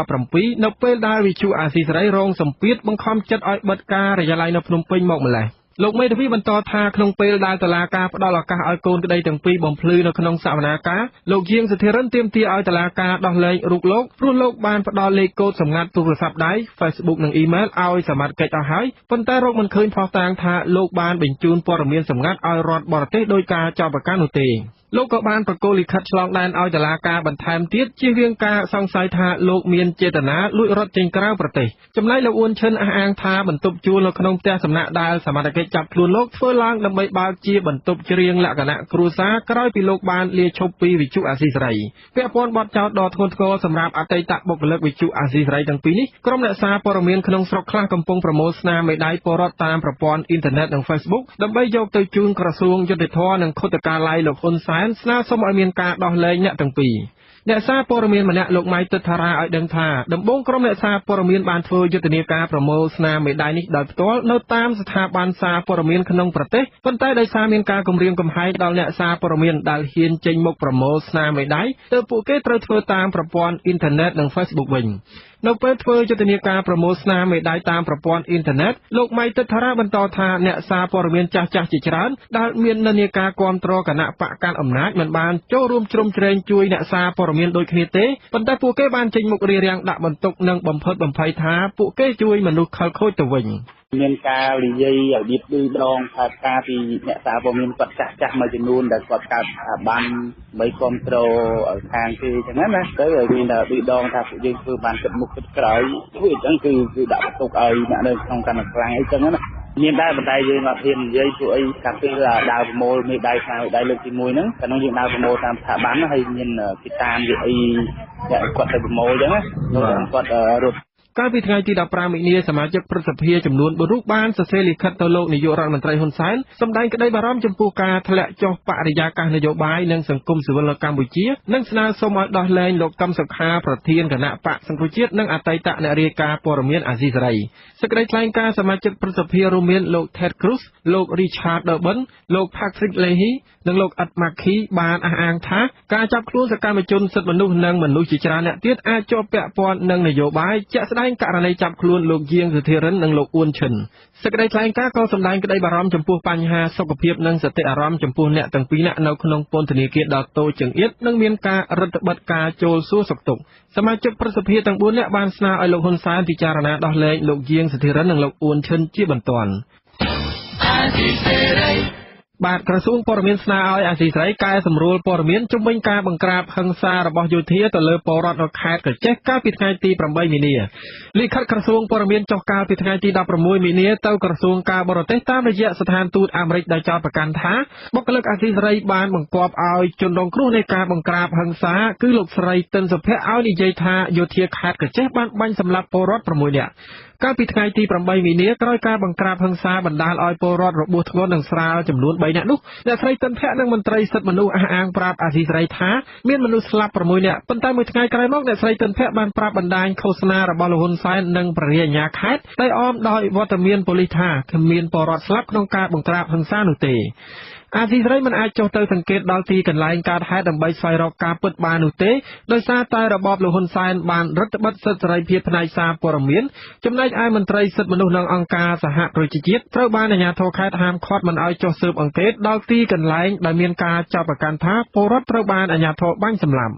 2017នៅពេលដែលវិទ្យុអាស៊ីសេរីរងសម្ពាធបង្ខំចិត្តឲ្យបិទការិយាល័យនៅភ្នំពេញមកម្ល៉េះលោកមេធាវីបន្តថាក្នុងពេលដែលតុលាការផ្ដល់ឱកាសឲ្យកូនក្តីទាំងពីរបំភ្លឺនៅក្នុងសវនាការលោកយាងសុធិរិនទាមទារឲ្យតុលាការដោះលែងរូបលោកព្រោះលោកបានផ្ដល់លេខកូដសម្ងាត់ទូរស័ព្ទដៃ Facebook និង Email ឲ្យសមត្ថកិច្ចអស់ហើយប៉ុន្តែរកមិនឃើញភស្តុតាងថាលោកបានបញ្ជូនព័ត៌មានសម្ងាត់ឲ្យរដ្ឋបរទេសដោយការចោទប្រកាន់នោះទេលោកក៏បានប្រកល់លិខិតឆ្លងដែនឲ្យតុលាការបន្ថែមទៀតជៀសវាងការសង្ស័យថាលោកមានចេតនាលួចរត់ចេញក្រៅប្រទេសចំណែកលោកអ៊ួនឈិនអះអាងថាបន្ទប់ជួលនៅក្នុងផ្ទះសំណាក់ដែលសមត្ថកិច្ចចាប់ខ្លួនលោកធ្វើឡើងដើម្បីបើកជាបន្ទប់ច្រៀងលក្ខណៈគ្រួសារក្រោយពីលោកបានលាឈប់ពីវិទ្យុអាស៊ីសេរីពាក់ព័ន្ធបទចោទដ៏ធ្ងន់ធ្ងរសម្រាប់អតីតបុគ្គលិកវិទ្យុអាស៊ីសេរីទាំងពីរនេះក្រុមអ្នកសារព័ត៌មានក្នុងស្រុកខ្លះកំពុងប្រមូលស្នាមមេដៃពលរដ្ឋតាមប្រព័ន្ធអ៊ីនធឺណិតនិង Facebook ដើម្បីយកទៅជូនក្រសួងយុតិធធម៌និងខុទ្ទកាល័យលោកហ៊ុនសែនស្នើសុំឲ្យមានការដោះលែងអ្នកទាំងពីរអ្នកសារព័ត៌មានម្នាក់លោកម៉ៃទិដ្ឋារាឲ្យដឹងថាដំបូងក្រុមអ្នកសារព័ត៌មានបានធ្វើយុទ្ធនាការប្រមូលស្នាមមេដៃនេះដោយផ្ទាល់នៅតាមស្ថាប័នសារព័ត៌មានក្នុងប្រទេសប៉ុន្តែដោយសារមានការគំរាមកំហែងដល់អ្នកសារព័ត៌មានដែលហ៊ានចេញមុខប្រមូលស្នាមមេដៃទើបពួកគេត្រូវធ្វើតាមប្រព័ន្ធអ៊ីនធឺណិតនិង Facebook វិញនៅពេលធ្វើយុទ្ធនាការប្រមូលស្នាមមេដៃតាមប្រព័ន្ធអ៊ីនធឺណិតលោកម៉ៃទិដ្ឋារាបន្តថាអ្នកសារព័ត៌មានចាស់ៗជាច្រើនដែលមាននិន្នាការគាំទ្រគណៈបកកាន់អំណាចមិនបានចូលរួមជ្រោមជ្រែងជួយអ្នកសារព័ត៌មានដូចគ្នាទេប៉ុន្តែពួកគេបានចេញមុខរារាំងដាក់បន្ទុកនិងបំផិតបំភ័យថាពួកគេជួយមនុស្សខិលខូចទៅវិញមានការនិយាយឲ្យឌីបឌឺដងថាការពីអ្នកសារព័ត៌មានគាត់ចាស់មួយចំនួនដែលគាត់កើតស្ថាប័នបីគ្រប់គ្រងឲ្យខាងគេអញ្ចឹងណាទៅឲ្យមានឌឺដងថាពួកយើងធ្វើបានគិតមុខគិតក្រោយធ្វើអញ្ចឹងគឺដាក់បន្ទុកឲ្យអ្នកនៅក្នុងកម្មខ្លាំងអីចឹងណាមានដែរប៉ុន្តែយើងអត់ហ៊ាននិយាយពួកអីកាលពីដើរប្រមូលមេដៃស្នាមមេដៃលើកទី1ហ្នឹងតែនោះយើងដើរប្រមូលតាមស្ថាប័នហើយមានពីតាមវាអីគាត់ទៅប្រមូលអញ្ចឹងណាគាត់រត់ កាលពីថ្ងៃទី15មីនាសមាជិកព្រឹទ្ធសភាចំនួន4រូបបានសរសេរលិខិតទៅលោកនាយករដ្ឋមន្ត្រីហ៊ុនសែនសម្ដែងក្តីបារម្ភចំពោះការធ្លាក់ចុះបរិយាកាសនយោបាយនិងសង្គមស៊ីវិលនៅកម្ពុជានិងស្នើសុំឲ្យដោះលែងលោកកឹមសុខាប្រធានគណៈបកសង្គ្រោះជាតិនិងអតីតអ្នករាយការណ៍ព័ត៌មានអាស៊ីសេរីសេចក្តីថ្លែងការណ៍សមាជិកព្រឹទ្ធសភារួមមានលោក Ted Cruz លោក Richard Durbin លោក Patrick Leahy និងលោក Ed Markey បានអះអាងថាការចាប់ខ្លួនសកម្មជនសិទ្ធិមនុស្សនិងមនុស្សជាច្រើនអ្នកទៀតអាចជាប់ពាក់ព័ន្ធនឹងនយោបាយជាក់ស្ដែងករណីចាប់ខ្លួនលោកយាងសុធិរិននិងលោកអ៊ួនឈិនសេចក្តីថ្លែងការណ៍ក៏សម្ដែងក្តីបារម្ភចំពោះបញ្ហាសុខភាពនិងសតិអារម្មណ៍ចំពោះអ្នកទាំងពីរនាក់នៅក្នុងពន្ធនាគារដ៏តូចចង្អៀតនិងមានការរឹតបន្តឹងការចូលសួរសុខទុក្ខសមាជិកព្រឹទ្ធសភាទាំង4នាក់បានស្នើឲ្យលោកហ៊ុនសែនពិចារណាដោះលែងលោកយាងសុធិរិននិងលោកអ៊ួនឈិនជាបន្ទាន់បាទក្រសួងព័ត៌មានស្នើឲ្យអាស៊ីសេរីកែសម្រួលព័ត៌មានជំវិញការបង្ក្រាបហិង្សារបស់យោធាទៅលើពលរដ្ឋនៅខេត្តក្រចេះកាលពីថ្ងៃទី8មីនាលិខិតក្រសួងព័ត៌មានចុះកាលពីថ្ងៃទី16មីនាទៅក្រសួងការបរទេសតាមរយៈស្ថានទូតអាមេរិកដែលចោទប្រកាន់ថាបុគ្គលិកអាស៊ីសេរីបានបង្គាប់ឲ្យជនរងគ្រោះនៃការបង្ក្រាបហិង្សាគឺលោកស្រីតិនសុភ័ក្រឲ្យនិយាយថាយោធាខេត្តក្រចេះបានបាញ់សម្លាប់ពលរដ្ឋ6នាក់កាលពីថ្ងៃទី8មីនាក្រោយការបង្ក្រាបហិង្សាបណ្ដាលឲ្យពលរដ្ឋរបួសធ្ងន់និងស្រាលចំនួន3នាក់នោះអ្នកស្រីតិនភ័ក្រនិងមន្ត្រីសិទ្ធិមនុស្សអះអាងប្រាប់អាស៊ីសេរីថាមានមនុស្សស្លាប់6នាក់ប៉ុន្តែមួយថ្ងៃក្រោយមកអ្នកស្រីតិនភ័ក្របានប្រាប់បណ្ដាញឃោសនារបស់លោកហ៊ុនសែននិងព្រះរាជអាជ្ញាខេត្តដែលអមដោយវត្តមានប៉ូលីសថាគ្មានពលរដ្ឋស្លាប់ក្នុងការបង្ក្រាបហិង្សានោះទេអាស៊ីសេរីមិនអាចចុះទៅសង្កេតដល់ទីកន្លែងកើតហេតុដើម្បីស្វែងរកការពិតបាននោះទេដោយសារតែរបបលោកហ៊ុនសែនបានរដ្ឋបិទសិទ្ធិសេរីភាពផ្នែកសារព័ត៌មានចំណែកឯមន្ត្រីសិទ្ធិមនុស្សនិងអង្គការសហប្រជាជាតិត្រូវបានអាជ្ញាធរខេត្តហាមឃាត់មិនឲ្យចុះស៊ើបអង្កេតដល់ទីកន្លែងដែលមានការចោទប្រកាន់ថាពលរដ្ឋត្រូវបានអាជ្ញាធរបាញ់សម្លាប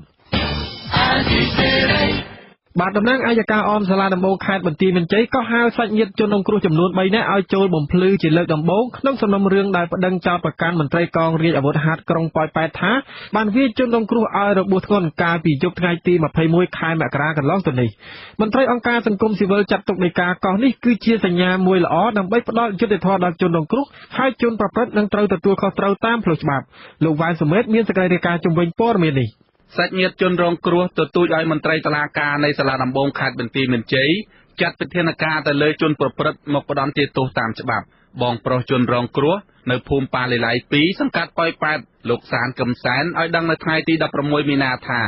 ់បាទតំណាងអัยការអមសាលាដំបងខេត្តបន្ទាយមានជ័យក៏ហៅសាច់ញាតិជនរងគ្រោះចំនួន3នាក់ឲ្យចូលបំភ្លឺជាលើកដំបូងក្នុងសំណុំរឿងដែលប្តឹងចោទប្រកាន់មន្ត្រីកងរាជអាវុធហត្ថក្រុងប៉ោយប៉ែតថាបានវាយជនរងគ្រោះឲ្យរបួសធ្ងន់កាលពីយប់ថ្ងៃទី21ខែមករាកន្លងទៅនេះមន្ត្រីអង្គការសង្គមស៊ីវិលចាត់ទុកនៃការកោះនេះគឺជាសញ្ញាមួយល្អដើម្បីផ្ដល់យុត្តិធម៌ដល់ជនរងគ្រោះហើយជនប្រព្រឹត្តនឹងត្រូវទទួលខុសត្រូវតាមផ្លូវច្បាប់លោកវ៉ានសុមេតមានសេចក្តីរាយការណ៍ជំវិញព័ត៌មាននេះសាច់ញាតិជនរងគ្រោះទទូចឲ្យមន្ត្រីតុលាការនៃសាលាដំបងខេត្តបន្ទាយមានជ័យចាត់វិធានការទៅលើជនប្រព្រឹត្តមកផ្ដន្ទាទោសតាមច្បាប់បងប្រុសជនរងគ្រោះនៅភូមិប៉ាលីឡៃ2សង្កាត់ប៉ោយប៉ែតលោកសានកឹមសែនឲ្យដឹងនៅថ្ងៃទី16មីនាថា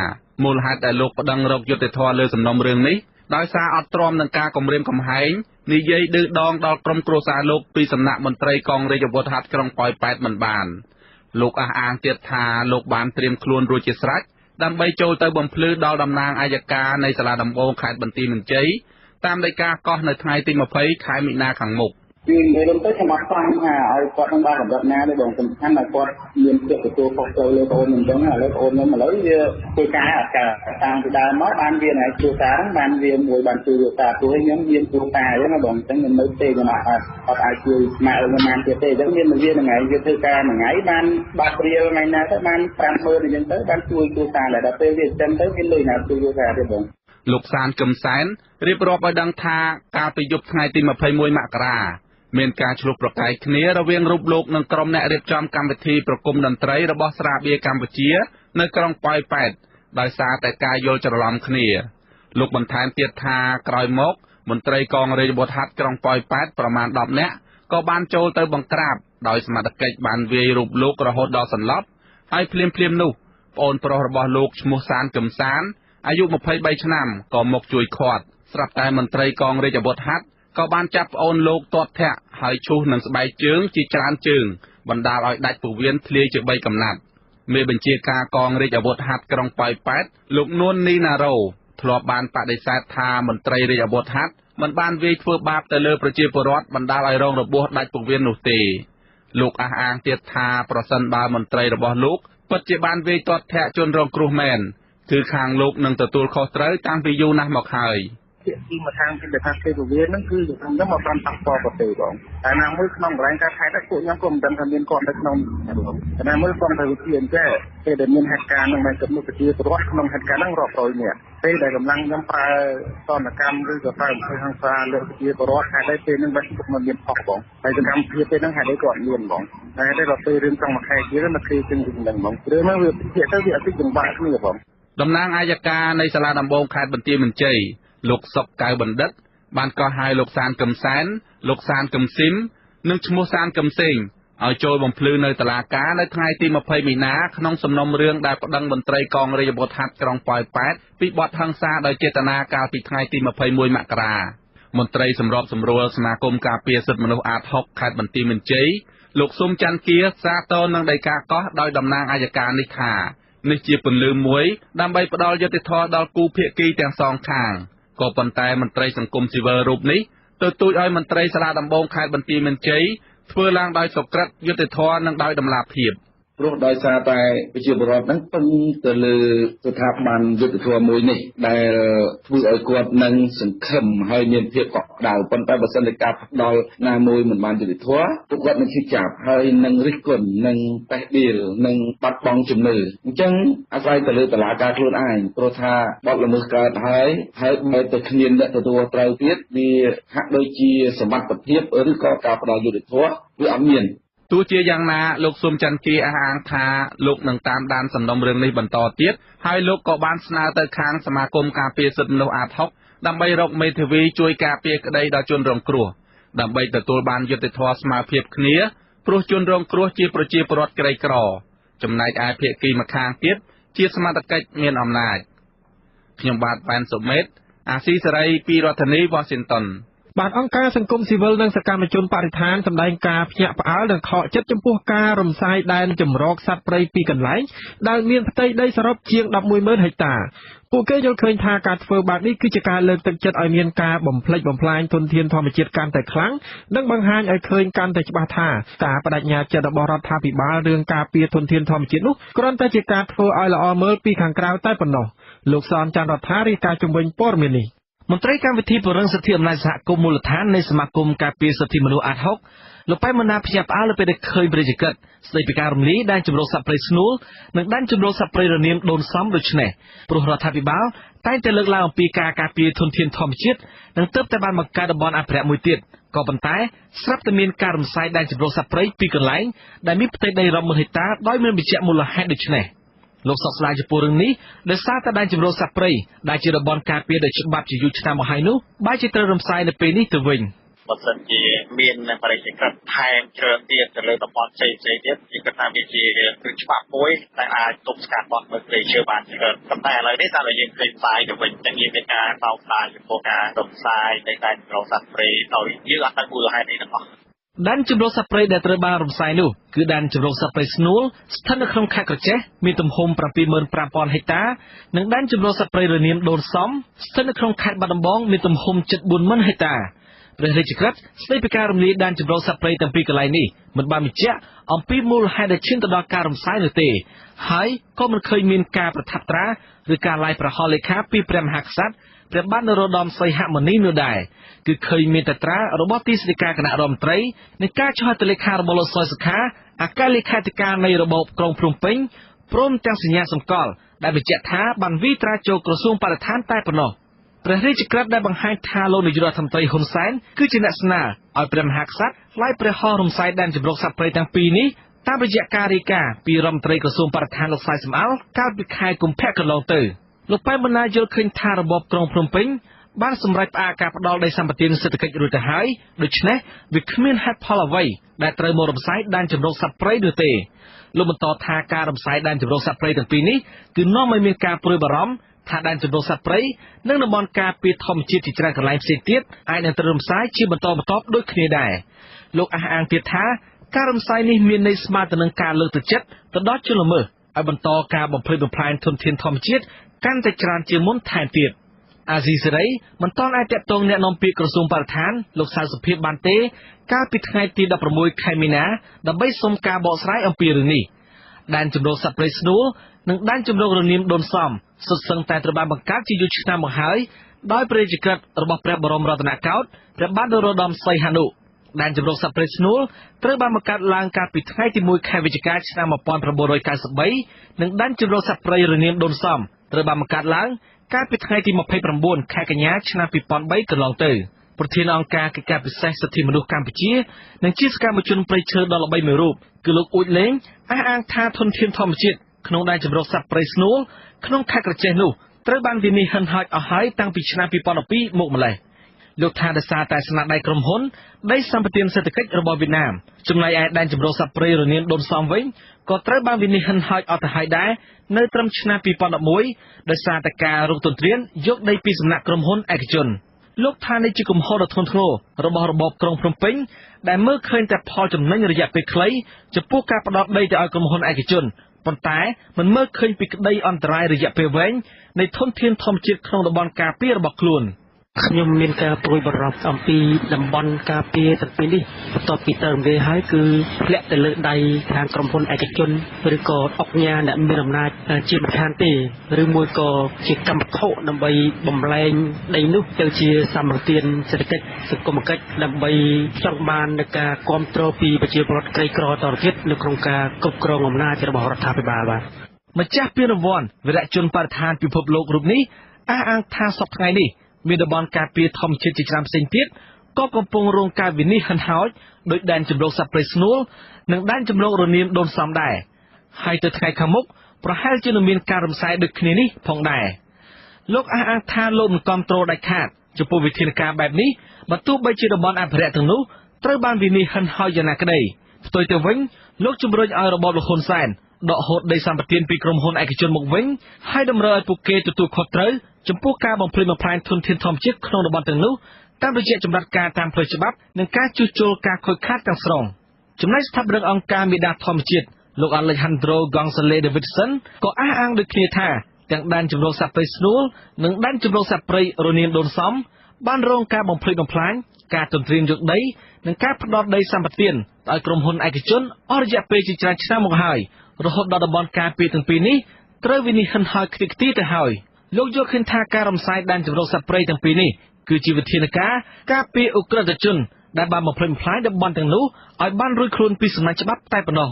មូលហេតុដែលលោកប្តឹងរកយុត្តិធម៌លើសំណុំរឿងនេះដោយសារអត់ទ្រាំនឹងការគំរាមកំហែងនិយាយឌឺដងដល់ក្រុមគ្រួសារលោកពីសំណាក់មន្ត្រីកងរាជអាវុធហត្ថក្រុងប៉ោយប៉ែតមិនបានលោកអះអាងទៀតថាលោកបានត្រៀមខ្លួនរួចជាស្រេចដើម្បីចូលទៅបំភ្លឺដល់តំណាងអัยការនៃសាលាដំបងខេត្តបន្ទាយមានជ័យតាមដីកាកោះនៅថ្ងៃទី20ខែមិនិនាខាងមុខគឺនិយាយទៅខ្ញុំអត់ស្គាល់ថាឲ្យគាត់នឹងបានកម្រិតណាទេបងសំខាន់តែគាត់មានចិត្តទទួលខុសត្រូវលើបងអញ្ចឹងឥឡូវបងខ្ញុំឥឡូវវាធ្វើការអត់ការតាមពីដើមមកបានវាណែគ្រូតាហ្នឹងបានវាមួយបានជួយគ្រូតាព្រោះខ្ញុំមានគ្រូតាអញ្ចឹងណាបងអញ្ចឹងខ្ញុំនៅទេខ្ញុំអត់អាចជួយម៉ែឪខ្ញុំបានទៀតទេអញ្ចឹងមានមួយវាថ្ងៃវាធ្វើការមួយថ្ងៃបានបាក់ព្រាលថ្ងៃណាទៅបាន50000អញ្ចឹងទៅបានជួយគ្រូតាដល់ពេលវាចឹងទៅវាលុយណាជួយគ្រូតាទេបងលោកសានកឹមសែនរៀបរាប់ឲ្យដឹងថាកាលពីយប់ថ្ងៃទី21មករាមានការឆ្លុះប្រកែកគ្នារវាងរូបលោកនិងក្រុមអ្នករៀបចំកម្មវិធីប្រគំតន្ត្រីរបស់ស្រាបៀរកម្ពុជានៅក្រុងប៉ោយប៉ែតដោយសារតែការយល់ច្រឡំគ្នាលោកបន្ថែមទៀតថាក្រោយមកមន្ត្រីកងរាជអាវុធហត្ថក្រុងប៉ោយប៉ែតប្រមាណ10នាក់ក៏បានចូលទៅបង្ក្រាបដោយសមត្ថកិច្ចបានវាយរូបលោករហូតដល់សន្លប់ហើយភ្លាមនោះប្អូនប្រុសរបស់លោកឈ្មោះសានកឹមសានអាយុ23ឆ្នាំក៏មកជួយឃាត់ស្រាប់តែមន្ត្រីកងរាជអាវុធហត្ថក៏បានចាប់ប្អូនលោកទាត់ធាក់ហើយឈូសនឹងស្បែកជើងជាច្រើនជើងបណ្ដាលឲ្យដាច់ពោះវៀនធ្លាយជា3កំណាត់មេបញ្ជាការកងរាជអាវុធហត្ថក្រុងប៉ោយប៉ែតលោកនួននីណារ៉ូធ្លាប់បានបដិសេធថាមន្ត្រីរាជអាវុធហត្ថមិនបានវាយធ្វើបាបទៅលើប្រជាពលរដ្ឋបណ្ដាលឲ្យរងរបួសដាច់ពោះវៀននោះទេលោកអះអាងទៀតថាប្រសិនបើមន្ត្រីរបស់លោកពិតជាបានវាយទាត់ធាក់ជនរងគ្រោះមែនគឺខាងលោកនឹងទទួលខុសត្រូវតាំងពីយូរណាស់មកហើយជាទីមកខាងពីថាទេពវាហ្នឹងគឺខ្ញុំមកបានតាក់តប្រទេសបងតែណាមួយក្នុងកន្លែងការខេត្តពួកខ្ញុំក៏មិនដឹងថាមានគាត់នៅក្នុងបងតែណាមួយគាត់ទៅវិជាអញ្ចឹងពេលដែលមានហេតុការណ៍ហ្នឹងមិនគិតមកប្រជាពលរដ្ឋក្នុងហេតុការណ៍ហ្នឹងរាប់រយនាក់ពេលដែលកម្លាំងខ្ញុំប្រើសនកម្មឬក៏ប្រើអំពើហិង្សាលើប្រជាពលរដ្ឋហេតុអីពេលហ្នឹងបាច់ពុកមិនមានផុសបងហើយសកម្មភាពពេលហ្នឹងហេតុអីក៏អត់មានបងតែដល់ពេលរឿងtrongមួយខែទៀតមកគ្រាជាងហ្នឹងបងរឿងហ្នឹងវាភាគទៅវាអត់ទីចង្វាក់គ្នាបងតំណាងអัยការនៃសាលាដំបងខេត្តបន្ទាយមានជ័យ លោកសុកកៅបណ្ឌិតបានកោះហៅលោកសានកឹមសែនលោកសានកឹមស៊ីមនិងឈ្មោះសានកឹមសេងឲ្យចូលបំភ្លឺនៅតុលាការនៅថ្ងៃទី20មីនាក្នុងសំណុំរឿងដែលប្តឹងមន្ត្រីកងរាជអាវុធហត្ថក្រុងប៉ោយប៉ែតពីបទហិង្សាដោយចេតនាកាលពីថ្ងៃទី21មករាមន្ត្រីសម្របសម្រួលសមាគមការពារសិទ្ធិមនុស្សអាត6ខេត្តបន្ទាយមានជ័យលោកស៊ុំច័ន្ទគាសាទរនឹងដីកាកោះដោយតំណាងអัยការនេះថានេះជាពន្លឺមួយដើម្បីផ្ដល់យុត្តិធម៌ដល់គូភាគីទាំងសងខាងក៏ប៉ុន្តែមន្ត្រីសង្គមស៊ីវិលរូបនេះទទូចឲ្យមន្ត្រីសាលាដំបងខេត្តបន្ទាយមានជ័យធ្វើឡើងដោយសុក្រិតយុត្តិធម៌និងដោយតម្លាភាពព្រោះដោយសារតែប្រជាពលរដ្ឋហ្នឹងពឹងទៅលើស្ថាប័នយុត្តិធម៌មួយនេះដែលធ្វើឲ្យគាត់នឹងសង្ឃឹមហើយមានភាពកក់ក្ដៅប៉ុន្តែបើសិនជាការផ្ដល់ណាមួយមិនបានយុត្តិធម៌ពួកគាត់នឹងឈឺចាប់ហើយនឹងរិះគន់នឹងបេះដូងនឹងបាត់បង់ជំនឿអញ្ចឹងអាស្រ័យទៅលើតុលាការខ្លួនឯងព្រោះថាបទល្មើសកើតហើយបើទៅគ្មានអ្នកទទួលត្រូវទៀតវាហាក់ដូចជាសមត្ថភាពឬក៏ការផ្ដល់យុត្តិធម៌វាអត់មានទោះជាយ៉ាងណាលោកស៊ុំច័ន្ទគាអះអាងថាលោកនឹងតាមដានសំណុំរឿងនេះបន្តទៀតហើយលោកក៏បានស្នើទៅខាងសមាគមការពារសិទ្ធិមនុស្សអាត6ដើម្បីរកមេធាវីជួយការពារក្តីដល់ជនរងគ្រោះដើម្បីទទួលបានយុត្តិធម៌ស្មើភាពគ្នាព្រោះជនរងគ្រោះជាប្រជាពលរដ្ឋក្រីក្រចំណែកឯភាគីម្ខាងទៀតជាសមត្ថកិច្ចមានអំណាចខ្ញុំបាទប៉ែនសុមេតអាស៊ីសេរីពីរដ្ឋធានី Washingtonបាទអង្គការសង្គមស៊ីវិលនិងសកម្មជនបរិស្ថានសម្ដែងការភ្ញាក់ផ្អើលនិងខកចិត្តចំពោះការរំសាយដែនចម្រោកសត្វព្រៃពីរកន្លែងដែលមានផ្ទៃដីសរុបជាង 110,000 ហិកតា ពួកគេយល់ឃើញថាការធ្វើបែបនេះគឺជាការលើកទឹកចិត្តឲ្យមានការបំផ្លិចបំផ្លាញធនធានធម្មជាតិកាន់តែខ្លាំងនិងបង្ហាញឲ្យឃើញកាន់តែច្បាស់ថាការបដិញ្ញាចិត្តរបស់រដ្ឋាភិបាលរឿងការពារធនធានធម្មជាតិនោះគ្រាន់តែជាការធ្វើឲ្យល្អមើលពីខាងក្រៅតែប៉ុណ្ណោះលោកសនច័ន្ទរដ្ឋារាយការណ៍ជំវិញព័ត៌មាននេះមន្ត្រីកម្មវិធីពង្រឹងសិទ្ធិអំណាចសហគមន៍មូលដ្ឋាននៃសមាគមការពារសិទ្ធិមនុស្សអាត6លោកប៉ែនមណាភ្ញាក់ផ្អើលពេលដែលឃើញប្រជាជនស្ដីពីការរំលាយដែនជម្រកសត្វព្រៃស្នួលនិងដែនជម្រកសត្វព្រៃរនាមដូនសំដូច្នេះព្រោះរដ្ឋាភិបាលតែងតែលើកឡើងអំពីការការពារធនធានធម្មជាតិនិងទើបតែបានបង្កើតតំបន់អភិរក្សមួយទៀតក៏ប៉ុន្តែស្រាប់តែមានការរំសាយដែនជម្រកសត្វព្រៃពីរកន្លែងដែលមានផ្ទៃដីរាប់ម៉ឺនហិកតាដោយមិនបញ្ជាក់មូលហេតុដូច្នេះលោកសកស្ដាយចំពោះរឿងនេះដោយសារតែដែនជម្រកសត្វព្រៃដែលជាតំបន់ការពារដោយច្បាប់ជាយូរឆ្នាំមកហើយនោះបែរជាត្រូវរំសាយនៅពេលនេះទៅវិញបើសិនជាមានបរិយាកាសថែមច្រើនទៀតទៅលើតំបន់ផ្សេងៗទៀតខ្ញុំគិតថាវាជាគ្រឹះច្បាប់មួយដែលអាចទប់ស្កាត់បទល្មើសព្រៃឈើបានច្រើនប៉ុន្តែឥឡូវនេះតែយើងឃើញផ្សាយទៅវិញតែមានការបោកផ្សាយចំពោះការរំសាយនៃដែនជម្រកសត្វព្រៃដោយយើងអត់ដឹងមូលហេតុអីទាំងអស់ដែនជម្រកសត្វព្រៃដែលត្រូវបានរំសាយនោះគឺដែនជម្រកសត្វព្រៃស្នួលស្ថិតនៅក្នុងខេត្តក្រចេះមានទំហំ 75,000 ហិកតានិងដែនជម្រកសត្វព្រៃរនាមដូនសំស្ថិតនៅក្នុងខេត្តបាត់ដំបងមានទំហំ 40,000 ហិកតាព្រះរាជក្រឹត្យស្ដីពីការរំលាយដែនជម្រកសត្វព្រៃទាំងពីរកន្លែងនេះមិនបានបញ្ជាក់អំពីមូលហេតុដែលឈានទៅដល់ការរំសាយនោះទេហើយក៏មិនឃើញមានការប្រថាប់ត្រាឬការឡាយប្រហោះលេខាពីព្រះមហាក្សត្រព្រះបាទនរោត្តមសីហមុនីនោះដែរគឺឃើញមានតែត្រារបស់ទីស្តីការគណៈរដ្ឋមន្ត្រីនៃការចុះហត្ថលេខារបស់លោកសុយសុខាអគ្គលេខាធិការនៃរបបក្រុងភ្នំពេញព្រមទាំងសញ្ញាសម្គាល់ដែលបញ្ជាក់ថាបានវិត្រាចូលក្រសួងបរិស្ថានតែប៉ុណ្ណោះព្រះរាជក្រឹត្យដែលបង្ហាញថាលោកនាយករដ្ឋមន្ត្រីហ៊ុនសែនគឺជាអ្នកស្នើឲ្យព្រះមហាក្សត្រឡាយព្រះហស្ថរំសាយដែនជម្រកសត្វព្រៃទាំងពីរនេះតាមរយៈការរាយការណ៍ពីរដ្ឋមន្ត្រីក្រសួងបរិស្ថានលោកសៃសំអល់កាលពីខែកុម្ភៈកន្លងទៅលោកប៉ែនបណ្ណាយល់ឃើញថារបបក្រុងភ្នំពេញបានសម្រេចផ្អាកការផ្ដល់ដីសម្បត្តិសេដ្ឋកិច្ចរួចទៅហើយដូច្នេះវាគ្មានហេតុផលអ្វីដែលត្រូវមករំសាយដែនជម្រកសត្វព្រៃនោះទេលោកបន្តថាការរំសាយដែនជម្រកសត្វព្រៃទាំងពីរនេះគឺនាំឲ្យមានការព្រួយបារម្ភថាដែនជម្រកសត្វព្រៃនិងតំបន់ការពារធម្មជាតិជាច្រើនកន្លែងផ្សេងទៀតអាចនឹងត្រូវរំសាយជាបន្តបន្ទាប់ដូចគ្នាដែរលោកអះអាងទៀតថាការរំសាយនេះមានន័យស្មើទៅនឹងការលើកទឹកចិត្តទៅដល់ជនល្មើសឲ្យបន្តការបំផ្លិចបំផ្លាញធនធានធម្មជាតិកាន់តែច្រើនជាងមុនថែមទៀតអាស៊ីសេរីមិនទាន់អាចតាក់ទងអ្នកនាំពាក្យក្រសួងបរិស្ថានលោកសៅសុភាពបានទេកាលពីថ្ងៃទី16ខែមីនាដើម្បីសុំការបកស្រាយអំពីរឿងនេះដែនជម្រកសត្វព្រៃស្នួលនិងដែនជម្រករនាមដូនសំសុទ្ធសឹងតែត្រូវបានបង្កើតជាយូរឆ្នាំមកហើយដោយព្រះរាជក្រឹត្យរបស់ព្រះបរមរតនកោដ្ឋព្រះបាទនរោត្តមសីហនុដែនជម្រកសត្វព្រៃស្នួលត្រូវបានបង្កើតឡើងកាលពីថ្ងៃទី1ខែវិច្ឆិកាឆ្នាំ1993និងដែនជម្រកសត្វព្រៃរនាមដូនសំត្រូវបានបង្កើតឡើងកាលពីថ្ងៃទី29ខែកញ្ញាឆ្នាំ2003កន្លងទៅប្រធានអង្គការកិច្ចការពិសេសសិទ្ធិមនុស្សកម្ពុជានិងជាសកម្មជនព្រៃឈើដ៏ល្បីមួយរូបគឺលោកអ៊ូចលេងអះអាងថាធនធានធម្មជាតិក្នុងដែនជម្រកសត្វព្រៃស្នួលក្នុងខេត្តក្រចេះនោះ ត្រូវបានវិនិច្ឆ័យហិនហោចអស់ហើយតាំងពីឆ្នាំ2012មកម្លេះលោកថាដោយសារតែស្នាដៃក្រុមហ៊ុនដីសម្បត្តិសេដ្ឋកិច្ចរបស់វៀតណាមចំណែកឯដែនជម្រកសត្វព្រៃរនាមដូនសំវិញក៏ត្រូវបានវិនិច្ឆ័យហិនហោចអស់ទៅហើយដែរនៅត្រឹមឆ្នាំ2011ដោយសារតែការរុកទន្ទ្រានយកដីពីសំណាក់ក្រុមហ៊ុនឯកជនលោកថានេះជាកំហុសដ៏ធ្ងន់ធ្ងររបស់របបក្រុងភ្នំពេញដែលមើលឃើញតែផលចំណេញរយៈពេលខ្លីចំពោះការផ្ដោតដីទៅឲ្យក្រុមហ៊ុនឯកជនប៉ុន្តែមិនមើលឃើញពីក្តីអន្តរាយរយៈពេលវែងនៃធនធានធម្មជាតិក្នុងតំបន់ការពាររបស់ខ្លួនខ្ញុំមានការព្រួយបារម្ភអំពីតំបន់ការពារទាំងពីរនេះបន្ទាប់ពីទៅរំលាយហើយគឺធ្លាក់ទៅលើដៃខាងក្រុមហ៊ុនឯកជនឬក៏អុកញ៉ាអ្នកមានអំណាចជាមិនខានទេឬមួយក៏ជាកម្មវត្ថុដើម្បីបំលែងដីនោះទៅជាសម្បត្តិសេដ្ឋកិច្ចសង្គមគិច្ចដើម្បីចង់បាននូវការគ្រប់គ្រងពីប្រជាពលរដ្ឋក្រីក្រតទៅទៀតនៅក្នុងការគ្រប់គ្រងអំណាចរបស់រដ្ឋាភិបាលបាទម្ចាស់ពានរង្វាន់វីរៈជនបរិស្ថានពិភពលោករូបនេះអះអាងថាសប្តាហ៍ថ្ងៃនេះមានតំបន់ការពារធម្មជាតិជាច្រើនផ្សេងទៀតក៏កំពុងរងការវិនិច្ឆ័យហិនហោចដោយដែនជម្រកសត្វព្រៃស្នួលនិងដែនជម្រករនាមដូនសំដែរហើយទៅថ្ងៃខាងមុខប្រហែលជានឹងមានការរំសាយដូចគ្នានេះផងដែរលោកអះអាងថាលោកមិនគ្រប់គ្រងដាច់ខាតចំពោះវិធានការបែបនេះបើទោះបីជាតំបន់អភិរក្សទាំងនោះត្រូវបានវិនិច្ឆ័យហិនហោចយ៉ាងណាក្តីផ្ទុយទៅវិញលោកជំរុញឲ្យរបបលោកហ៊ុនសែនដកហូតដីសម្បត្តិពីក្រុមហ៊ុនឯកជនមកវិញហើយតម្រូវឲ្យពួកគេទទួលខុសត្រូវចំពោះការបំផ្លិចបំផ្លាញធនធានធម្មជាតិក្នុងតំបន់ទាំងនោះតាមរយៈចម្រាត់ការតាមផ្លូវច្បាប់និងការជួសជុលការខូចខាតទាំងស្រុងចំណែកស្ថាបនិកអង្គការមេដាធម្មជាតិលោក Alejandro Gonzalez Davidson ក៏អះអាងដូចគ្នាថាទាំងដែនជម្រកសត្វព្រៃស្នួលនិងដែនជម្រកសត្វព្រៃរនាមដូនសំបានរងការបំផ្លិចបំផ្លាញការទន្ទ្រានយកដីនិងការផ្ដោតដីសម្បត្តិឲ្យក្រុមហ៊ុនឯកជនអស់រយៈពេលជាច្រើនឆ្នាំមកហើយរហូតដល់តំបន់ការពារទាំងពីរនេះត្រូវវិនិច្ឆ័យហិនហោចខ្ទេចខ្ទីទៅហើយលោកយល់ឃើញថាការរំសាយដែនជម្រកសត្វព្រៃទាំងពីរនេះគឺជាវិធានការពារឧក្រិដ្ឋជនដែលបានបំផ្លិចបំផ្លាញតំបន់ទាំងនោះឲ្យបានរួចខ្លួនពីសំណាញ់ច្បាប់តែប៉ុណ្ណោះ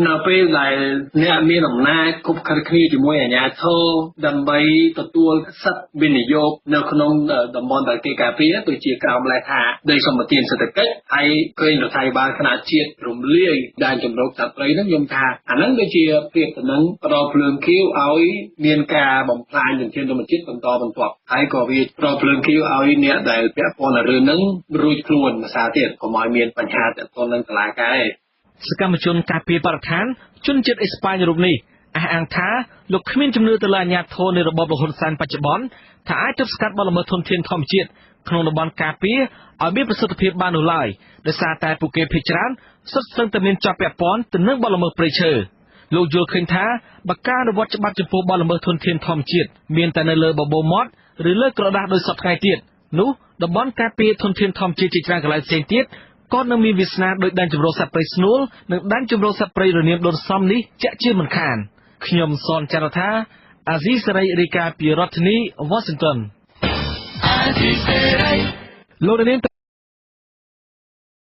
នៅពេលដែលអ្នកមានអំណាចគប់ខិតគ្នាជាមួយអាជ្ញាធរដើម្បីទទួលសិទ្ធិវិនិយោគនៅក្នុងតំបន់ដែលគេការពារដូចជាក្រោមលេខថាដីសម្បត្តិសេដ្ឋកិច្ចហើយឃើញរដ្ឋាភិបាលថ្នាក់ជាតិរំលាយដែនជម្រកសត្វព្រៃនោះខ្ញុំថាអាហ្នឹងដូចជាប្រៀបទៅនឹងផ្ដល់ភ្លើងខៀវឲ្យមានការបំផ្លាញធនធានធម្មជាតិបន្តបន្ទាប់ហើយក៏វាផ្ដល់ភ្លើងខៀវឲ្យអ្នកដែលពាក់ព័ន្ធនឹងរឿងហ្នឹងរួចខ្លួនភាសាទៀតកុំឲ្យមានបញ្ហាទាក់ទងនឹងតុលាការឯងសកម្មជនការពារបរិស្ថានជនជាតិអេស្ប៉ាញរូបនេះអះអាងថាលោកគ្មានជំនឿទៅលើអាជ្ញាធរនៃរបបលោកហ៊ុនសែនបច្ចុប្បន្នថាអាចទប់ស្កាត់បទល្មើសធនធានធម្មជាតិក្នុងតំបន់ការពារឲ្យមានប្រសិទ្ធភាពបាននោះឡើយដោយសារតែពួកគេភាគច្រើនសុទ្ធសឹងតែមានជាប់ពាក់ព័ន្ធទៅនឹងបទល្មើសព្រៃឈើលោកយល់ឃើញថាបើការអនុវត្តច្បាប់ចំពោះបទល្មើសធនធានធម្មជាតិមានតែនៅលើបបោមាត់ឬលើក្រដាសដោយសពថ្ងៃទៀតនោះតំបន់ការពារធនធានធម្មជាតិជាច្រើនកន្លែងផ្សេងទៀតក៏នឹងមានវាសនាដោយដែនជម្រកសត្វព្រៃស្នួលនិងដែនជម្រកសត្វព្រៃរនាមដូនសំនេះជាក់ជាមិនខានខ្ញុំសនចន្ទថាអាស៊ីសេរីរាយការណ៍ពីរដ្ឋធានី Washington លោកនាង